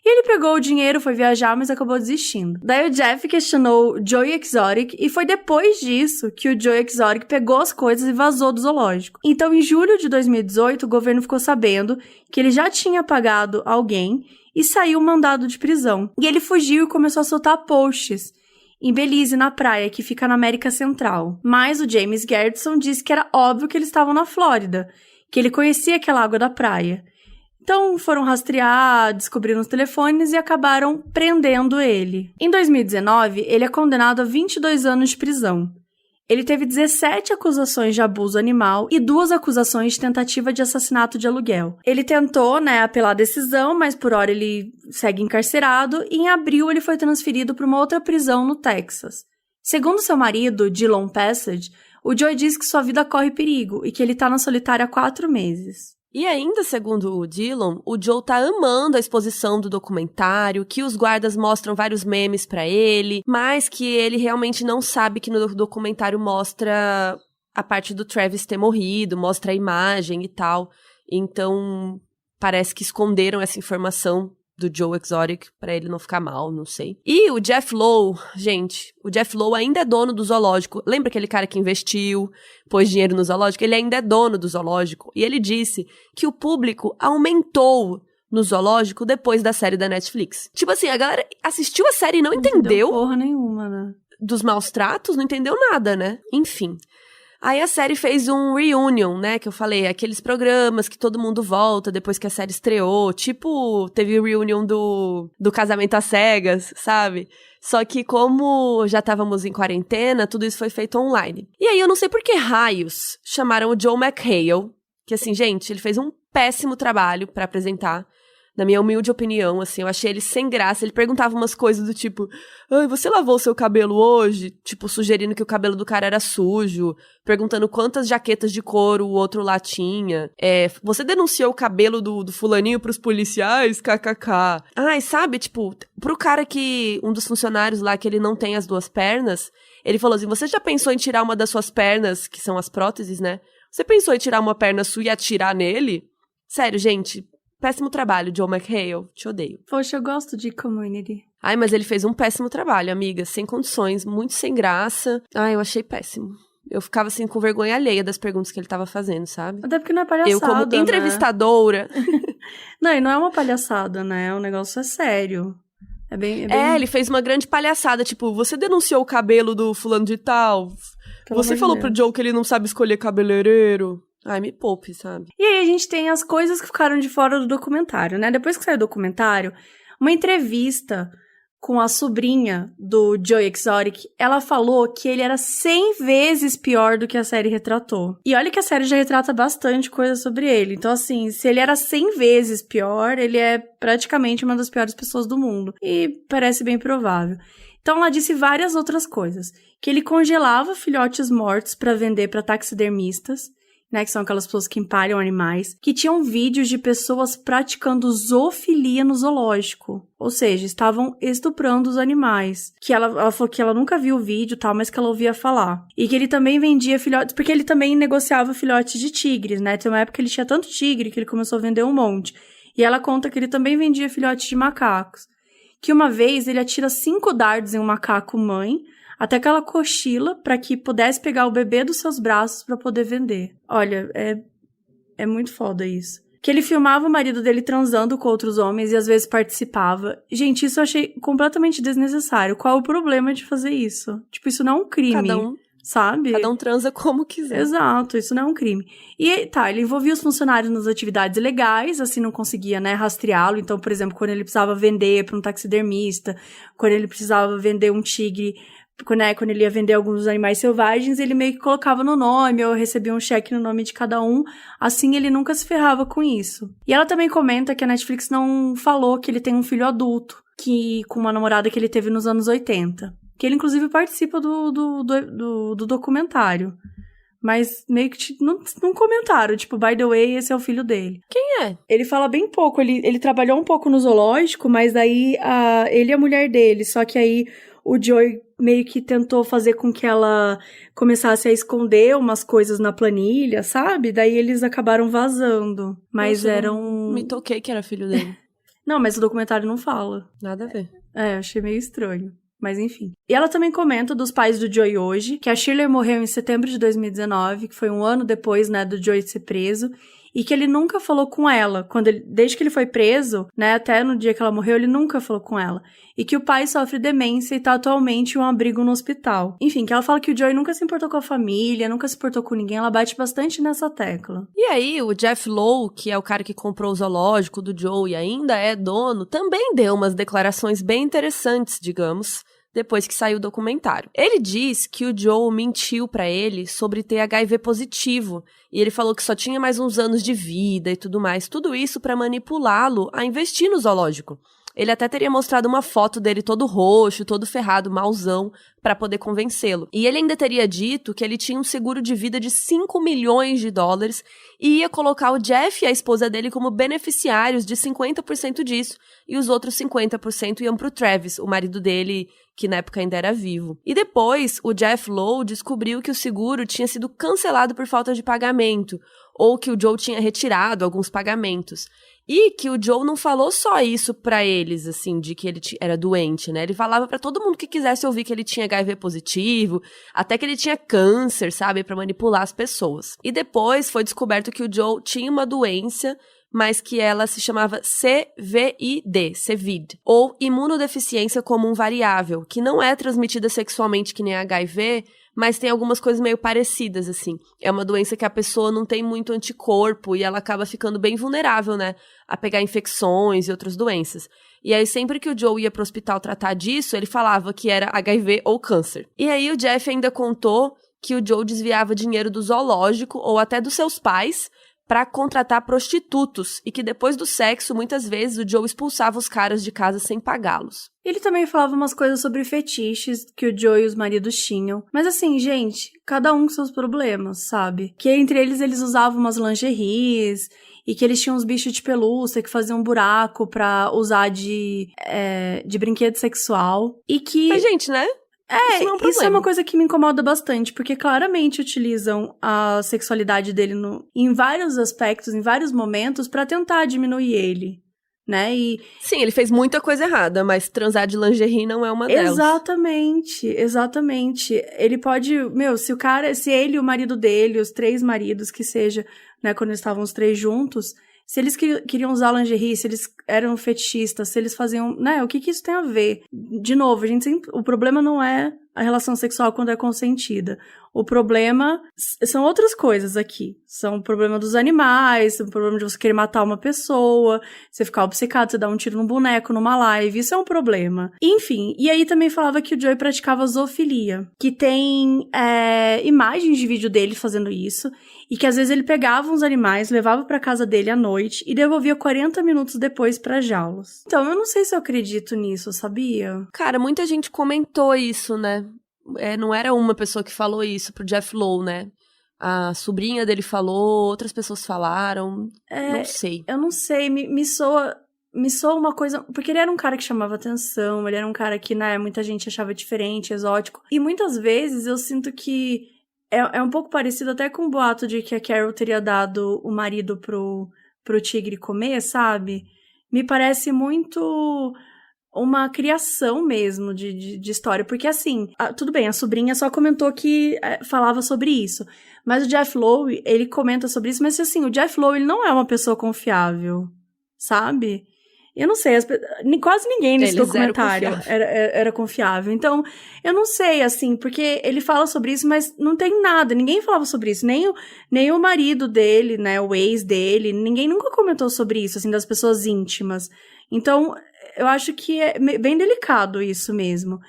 E ele pegou o dinheiro, foi viajar, mas acabou desistindo. Daí o Jeff questionou o Joey Exotic, e foi depois disso que o Joey Exotic pegou as coisas e vazou do zoológico. Então, em julho de 2018, o governo ficou sabendo que ele já tinha pagado alguém e saiu um mandado de prisão. E ele fugiu e começou a soltar posts em Belize, na praia, que fica na América Central. Mas o James Gertson disse que era óbvio que eles estavam na Flórida, que ele conhecia aquela água da praia. Então foram rastrear, descobriram os telefones e acabaram prendendo ele. Em 2019, ele é condenado a 22 anos de prisão. Ele teve 17 acusações de abuso animal e 2 acusações de tentativa de assassinato de aluguel. Ele tentou, apelar a decisão, mas por hora ele segue encarcerado e em abril ele foi transferido para uma outra prisão no Texas. Segundo seu marido, Dylan Passage, o Joey diz que sua vida corre perigo e que ele está na solitária há 4 meses. E ainda, segundo o Dylan, o Joe tá amando a exposição do documentário, que os guardas mostram vários memes pra ele, mas que ele realmente não sabe que no documentário mostra a parte do Travis ter morrido, mostra a imagem e tal. Então, parece que esconderam essa informação do Joe Exotic pra ele não ficar mal, não sei. E o Jeff Lowe, gente, o Jeff Lowe ainda é dono do zoológico. Lembra aquele cara que investiu, pôs dinheiro no zoológico? Ele ainda é dono do zoológico. E ele disse que o público aumentou no zoológico depois da série da Netflix. Tipo assim, a galera assistiu a série e não entendeu porra nenhuma, né? Dos maus tratos, não entendeu nada, né? Enfim. Aí a série fez um reunion, né, que eu falei, aqueles programas que todo mundo volta depois que a série estreou, tipo, teve o reunion do Casamento às Cegas, sabe? Só que como já estávamos em quarentena, tudo isso foi feito online. E aí eu não sei por que raios chamaram o Joe McHale, que assim, gente, ele fez um péssimo trabalho pra apresentar. Na minha humilde opinião, assim, eu achei ele sem graça. Ele perguntava umas coisas do tipo, ai, você lavou o seu cabelo hoje? Tipo, sugerindo que o cabelo do cara era sujo, perguntando quantas jaquetas de couro o outro lá tinha. Você denunciou o cabelo do fulaninho pros policiais? KKK. Ai, sabe, tipo, pro cara que, um dos funcionários lá, que ele não tem as 2 pernas, ele falou assim, você já pensou em tirar uma das suas pernas, que são as próteses, né? Você pensou em tirar uma perna sua e atirar nele? Sério, gente, péssimo trabalho, Joe McHale. Te odeio. Poxa, eu gosto de Community. Ai, mas ele fez um péssimo trabalho, amiga. Sem condições, muito sem graça. Ai, eu achei péssimo. Eu ficava, assim, com vergonha alheia das perguntas que ele tava fazendo, sabe? Até porque não é palhaçada, eu, como entrevistadora... Não, e não é uma palhaçada, né? O negócio é sério. É bem... ele fez uma grande palhaçada. Tipo, você denunciou o cabelo do fulano de tal? Você falou pro Joe que ele não sabe escolher cabeleireiro? Ai, me poupe, sabe? E aí a gente tem as coisas que ficaram de fora do documentário, né? Depois que saiu o documentário, uma entrevista com a sobrinha do Joey Exotic, ela falou que ele era 100 vezes pior do que a série retratou. E olha que a série já retrata bastante coisa sobre ele. Então, assim, se ele era 100 vezes pior, ele é praticamente uma das piores pessoas do mundo. E parece bem provável. Então, ela disse várias outras coisas. Que ele congelava filhotes mortos para vender para taxidermistas, né, que são aquelas pessoas que empalham animais, que tinham vídeos de pessoas praticando zoofilia no zoológico, ou seja, estavam estuprando os animais, que ela falou que ela nunca viu o vídeo, tal, mas que ela ouvia falar, e que ele também vendia filhotes, porque ele também negociava filhotes de tigres, né, tem uma época que ele tinha tanto tigre que ele começou a vender um monte, e ela conta que ele também vendia filhotes de macacos, que uma vez ele atira 5 dardos em um macaco mãe, até que ela cochila para que pudesse pegar o bebê dos seus braços para poder vender. Olha, é muito foda isso. que ele filmava o marido dele transando com outros homens e às vezes participava. Gente, isso eu achei completamente desnecessário. Qual é o problema de fazer isso? Tipo, isso não é um crime, sabe? Cada um transa como quiser. Exato, isso não é um crime. E tá, ele envolvia os funcionários nas atividades legais, assim, não conseguia, né, rastreá-lo. Então, por exemplo, quando ele precisava vender para um taxidermista, quando ele precisava vender um tigre, quando ele ia vender alguns animais selvagens, ele meio que colocava no nome, ou recebia um cheque no nome de cada um, assim ele nunca se ferrava com isso. E ela também comenta que a Netflix não falou que ele tem um filho adulto, com uma namorada que ele teve nos anos 80. Que ele, inclusive, participa do documentário. Mas meio que não comentaram, tipo, by the way, esse é o filho dele. Quem é? Ele fala bem pouco, ele trabalhou um pouco no zoológico, mas daí ele e a mulher dele, só que aí o Joey meio que tentou fazer com que ela começasse a esconder umas coisas na planilha, sabe? Daí eles acabaram vazando. Mas Nossa, eram... Me toquei que era filho dele. Não, mas o documentário não fala. Nada a ver. Eu achei meio estranho. Mas enfim. E ela também comenta dos pais do Joey hoje, que a Shirley morreu em setembro de 2019, que foi um ano depois, né, do Joey ser preso, e que ele nunca falou com ela. Desde que ele foi preso, né, até no dia que ela morreu, ele nunca falou com ela. E que o pai sofre demência e tá atualmente em um abrigo no hospital. Enfim, que ela fala que o Joey nunca se importou com a família, nunca se importou com ninguém, ela bate bastante nessa tecla. E aí, o Jeff Lowe, que é o cara que comprou o zoológico do Joey e ainda é dono, também deu umas declarações bem interessantes, digamos, depois que saiu o documentário. Ele diz que o Joe mentiu pra ele sobre ter HIV positivo, e ele falou que só tinha mais uns anos de vida e tudo mais, tudo isso pra manipulá-lo a investir no zoológico. Ele até teria mostrado uma foto dele todo roxo, todo ferrado, mauzão, pra poder convencê-lo. E ele ainda teria dito que ele tinha um seguro de vida de 5 milhões de dólares e ia colocar o Jeff e a esposa dele como beneficiários de 50% disso, e os outros 50% iam pro Travis, o marido dele, que na época ainda era vivo. E depois, o Jeff Lowe descobriu que o seguro tinha sido cancelado por falta de pagamento, ou que o Joe tinha retirado alguns pagamentos. E que o Joe não falou só isso pra eles, assim, de que ele era doente, né? Ele falava pra todo mundo que quisesse ouvir que ele tinha HIV positivo, até que ele tinha câncer, sabe? Pra manipular as pessoas. E depois foi descoberto que o Joe tinha uma doença, mas que ela se chamava CVID, ou imunodeficiência comum variável, que não é transmitida sexualmente que nem a HIV, mas tem algumas coisas meio parecidas, assim. É uma doença que a pessoa não tem muito anticorpo e ela acaba ficando bem vulnerável, né, a pegar infecções e outras doenças. E aí, sempre que o Joe ia pro hospital tratar disso, ele falava que era HIV ou câncer. E aí, o Jeff ainda contou que o Joe desviava dinheiro do zoológico ou até dos seus pais para contratar prostitutos e que depois do sexo, muitas vezes, o Joe expulsava os caras de casa sem pagá-los. Ele também falava umas coisas sobre fetiches que o Joe e os maridos tinham. Mas assim, gente, cada um com seus problemas, sabe? Que entre eles usavam umas lingeries e que eles tinham uns bichos de pelúcia que faziam um buraco pra usar de brinquedo sexual. E que... Mas, gente, né? Isso é uma coisa que me incomoda bastante, porque claramente utilizam a sexualidade dele em vários aspectos, em vários momentos, pra tentar diminuir ele, né? Sim, ele fez muita coisa errada, mas transar de lingerie não é uma delas. Exatamente. Ele pode, se ele e o marido dele, os 3 maridos que seja, né, quando eles estavam os 3 juntos, se eles queriam usar lingerie, se eles eram fetichistas, se eles faziam, né, o que isso tem a ver? De novo, o problema não é a relação sexual quando é consentida. O problema são outras coisas aqui. São o problema dos animais, o problema de você querer matar uma pessoa, você ficar obcecado, você dar um tiro num boneco numa live, isso é um problema. Enfim, e aí também falava que o Joey praticava zoofilia, que tem imagens de vídeo dele fazendo isso, e que às vezes ele pegava uns animais, levava pra casa dele à noite e devolvia 40 minutos depois pra jaulas. Então, eu não sei se eu acredito nisso, sabia? Cara, muita gente comentou isso, né? Não era uma pessoa que falou isso pro Jeff Lowe, né? A sobrinha dele falou, outras pessoas falaram, não sei. Eu não sei, me soa uma coisa... Porque ele era um cara que chamava atenção, ele era um cara que, né, muita gente achava diferente, exótico. E muitas vezes eu sinto que é um pouco parecido até com o boato de que a Carol teria dado o marido pro tigre comer, sabe? Me parece muito uma criação mesmo de história. Porque, assim, tudo bem, a sobrinha só comentou que falava sobre isso. Mas o Jeff Lowe, ele comenta sobre isso, mas, assim, o Jeff Lowe, ele não é uma pessoa confiável, sabe? Eu não sei, quase ninguém nesse documentário era confiável. Então, eu não sei, assim, porque ele fala sobre isso, mas não tem nada. Ninguém falava sobre isso. Nem o marido dele, né, o ex dele. Ninguém nunca comentou sobre isso, assim, das pessoas íntimas. Então, eu acho que é bem delicado isso mesmo.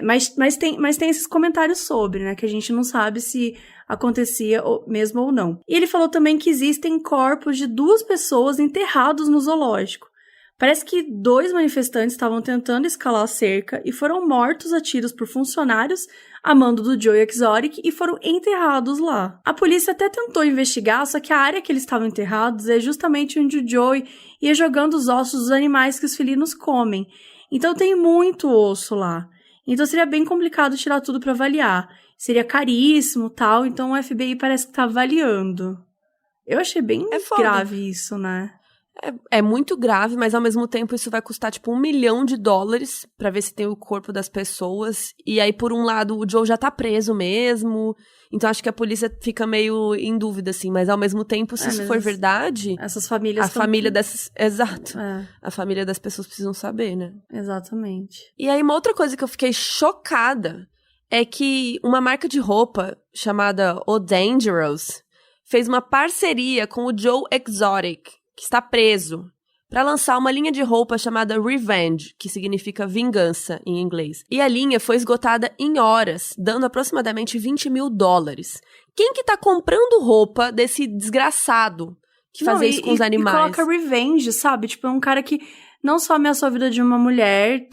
Mas tem esses comentários sobre, né, que a gente não sabe se acontecia mesmo ou não. E ele falou também que existem corpos de 2 pessoas enterrados no zoológico. Parece que 2 manifestantes estavam tentando escalar a cerca e foram mortos a tiros por funcionários a mando do Joe Exotic e foram enterrados lá. A polícia até tentou investigar, só que a área que eles estavam enterrados é justamente onde o Joey ia jogando os ossos dos animais que os felinos comem. Então tem muito osso lá. Então seria bem complicado tirar tudo para avaliar. Seria caríssimo e tal, então o FBI parece que tá avaliando. Eu achei bem grave isso, né? É muito grave, mas ao mesmo tempo isso vai custar tipo $1 milhão pra ver se tem o corpo das pessoas. E aí, por um lado, o Joe já tá preso mesmo. Então acho que a polícia fica meio em dúvida, assim. Mas ao mesmo tempo, se isso for verdade... Essas famílias... Exato. A família das pessoas precisam saber, né? Exatamente. E aí, uma outra coisa que eu fiquei chocada é que uma marca de roupa chamada O Dangerous fez uma parceria com o Joe Exotic, que está preso, para lançar uma linha de roupa chamada Revenge, que significa vingança em inglês. E a linha foi esgotada em horas, dando aproximadamente $20 mil. Quem que tá comprando roupa desse desgraçado que fazia isso com os animais? E coloca revenge, sabe? Tipo, é um cara que não só ameaçou a vida de uma mulher,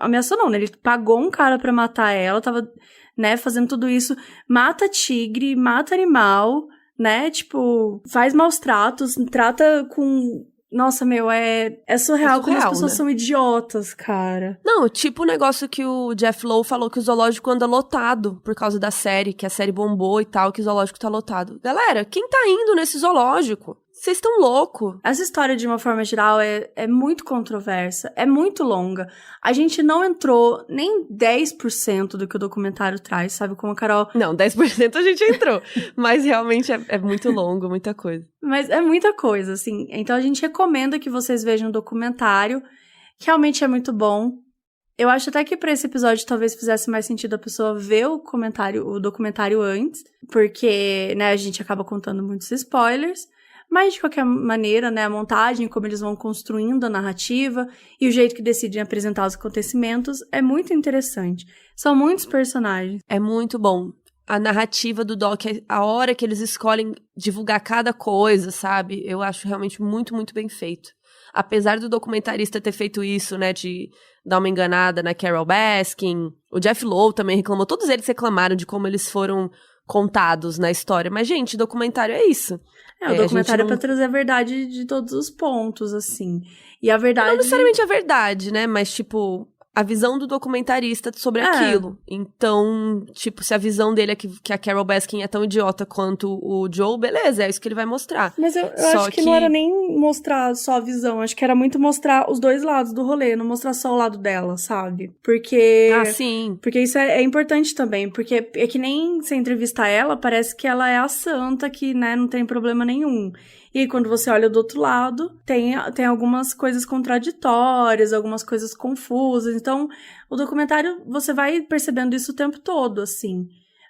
ameaçou não, né? Ele pagou um cara pra matar ela, tava, né, fazendo tudo isso, mata tigre, mata animal, né, tipo, faz maus tratos, trata com... Nossa, meu, é surreal como as pessoas, né, são idiotas, cara. Não, tipo o negócio que o Jeff Lowe falou que o zoológico anda lotado por causa da série, que a série bombou e tal, que o zoológico tá lotado. Galera, quem tá indo nesse zoológico? Vocês estão loucos. Essa história, de uma forma geral, é muito controversa, é muito longa. A gente não entrou nem 10% do que o documentário traz, sabe? Como a Carol... Não, 10% a gente entrou. Mas realmente é muito longo, muita coisa. Mas é muita coisa, assim. Então a gente recomenda que vocês vejam o documentário, que realmente é muito bom. Eu acho até que pra esse episódio talvez fizesse mais sentido a pessoa ver o documentário antes, porque, né, a gente acaba contando muitos spoilers. Mas, de qualquer maneira, né, a montagem, como eles vão construindo a narrativa e o jeito que decidem apresentar os acontecimentos é muito interessante. São muitos personagens. É muito bom. A narrativa do doc, a hora que eles escolhem divulgar cada coisa, sabe? Eu acho realmente muito, muito bem feito. Apesar do documentarista ter feito isso, né, de dar uma enganada na Carol Baskin, o Jeff Lowe também reclamou, todos eles reclamaram de como eles foram contados na história. Mas, gente, documentário é isso. O documentário é pra trazer a verdade de todos os pontos, assim. E a verdade... Não necessariamente a verdade, né? Mas, tipo, a visão do documentarista sobre aquilo. Então, tipo, se a visão dele é que a Carol Baskin é tão idiota quanto o Joe, beleza, é isso que ele vai mostrar. Mas eu acho que não era nem mostrar só a visão, acho que era muito mostrar os dois lados do rolê, não mostrar só o lado dela, sabe? Porque... Ah, sim. Porque isso é importante também, porque é que nem você entrevistar ela, parece que ela é a santa que, né, não tem problema nenhum. E aí, quando você olha do outro lado, tem algumas coisas contraditórias, algumas coisas confusas. Então, o documentário, você vai percebendo isso o tempo todo, assim.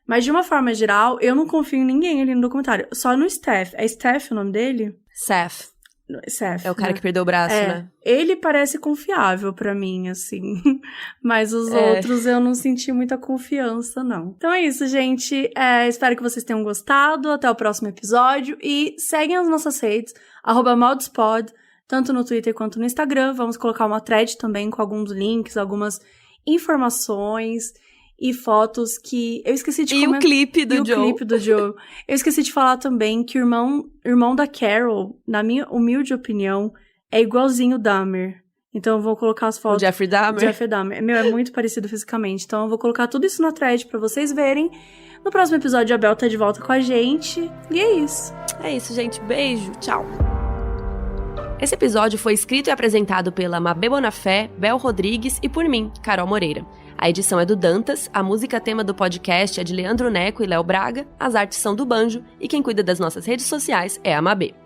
Mas, de uma forma geral, eu não confio em ninguém ali no documentário. Só no Steph. É Steph o nome dele? Seth. Seth, é o cara, né, que perdeu o braço, né? Ele parece confiável pra mim, assim. Mas os outros eu não senti muita confiança, não. Então é isso, gente. Espero que vocês tenham gostado. Até o próximo episódio. E seguem as nossas redes, @maldspod, tanto no Twitter quanto no Instagram. Vamos colocar uma thread também com alguns links, algumas informações e fotos que eu esqueci de comentar. E o clipe do Joe. O clipe do Joe. Eu esqueci de falar também que o irmão da Carol, na minha humilde opinião, é igualzinho o Dahmer. Então eu vou colocar as fotos. O Jeffrey Dahmer? Jeffrey Dahmer. É muito parecido fisicamente. Então eu vou colocar tudo isso na thread pra vocês verem. No próximo episódio a Bel tá de volta com a gente. E é isso. É isso, gente. Beijo. Tchau. Esse episódio foi escrito e apresentado pela Mabê Bonafé, Bel Rodrigues e por mim, Carol Moreira. A edição é do Dantas, a música tema do podcast é de Leandro Neco e Léo Braga, as artes são do Banjo e quem cuida das nossas redes sociais é a Mabê.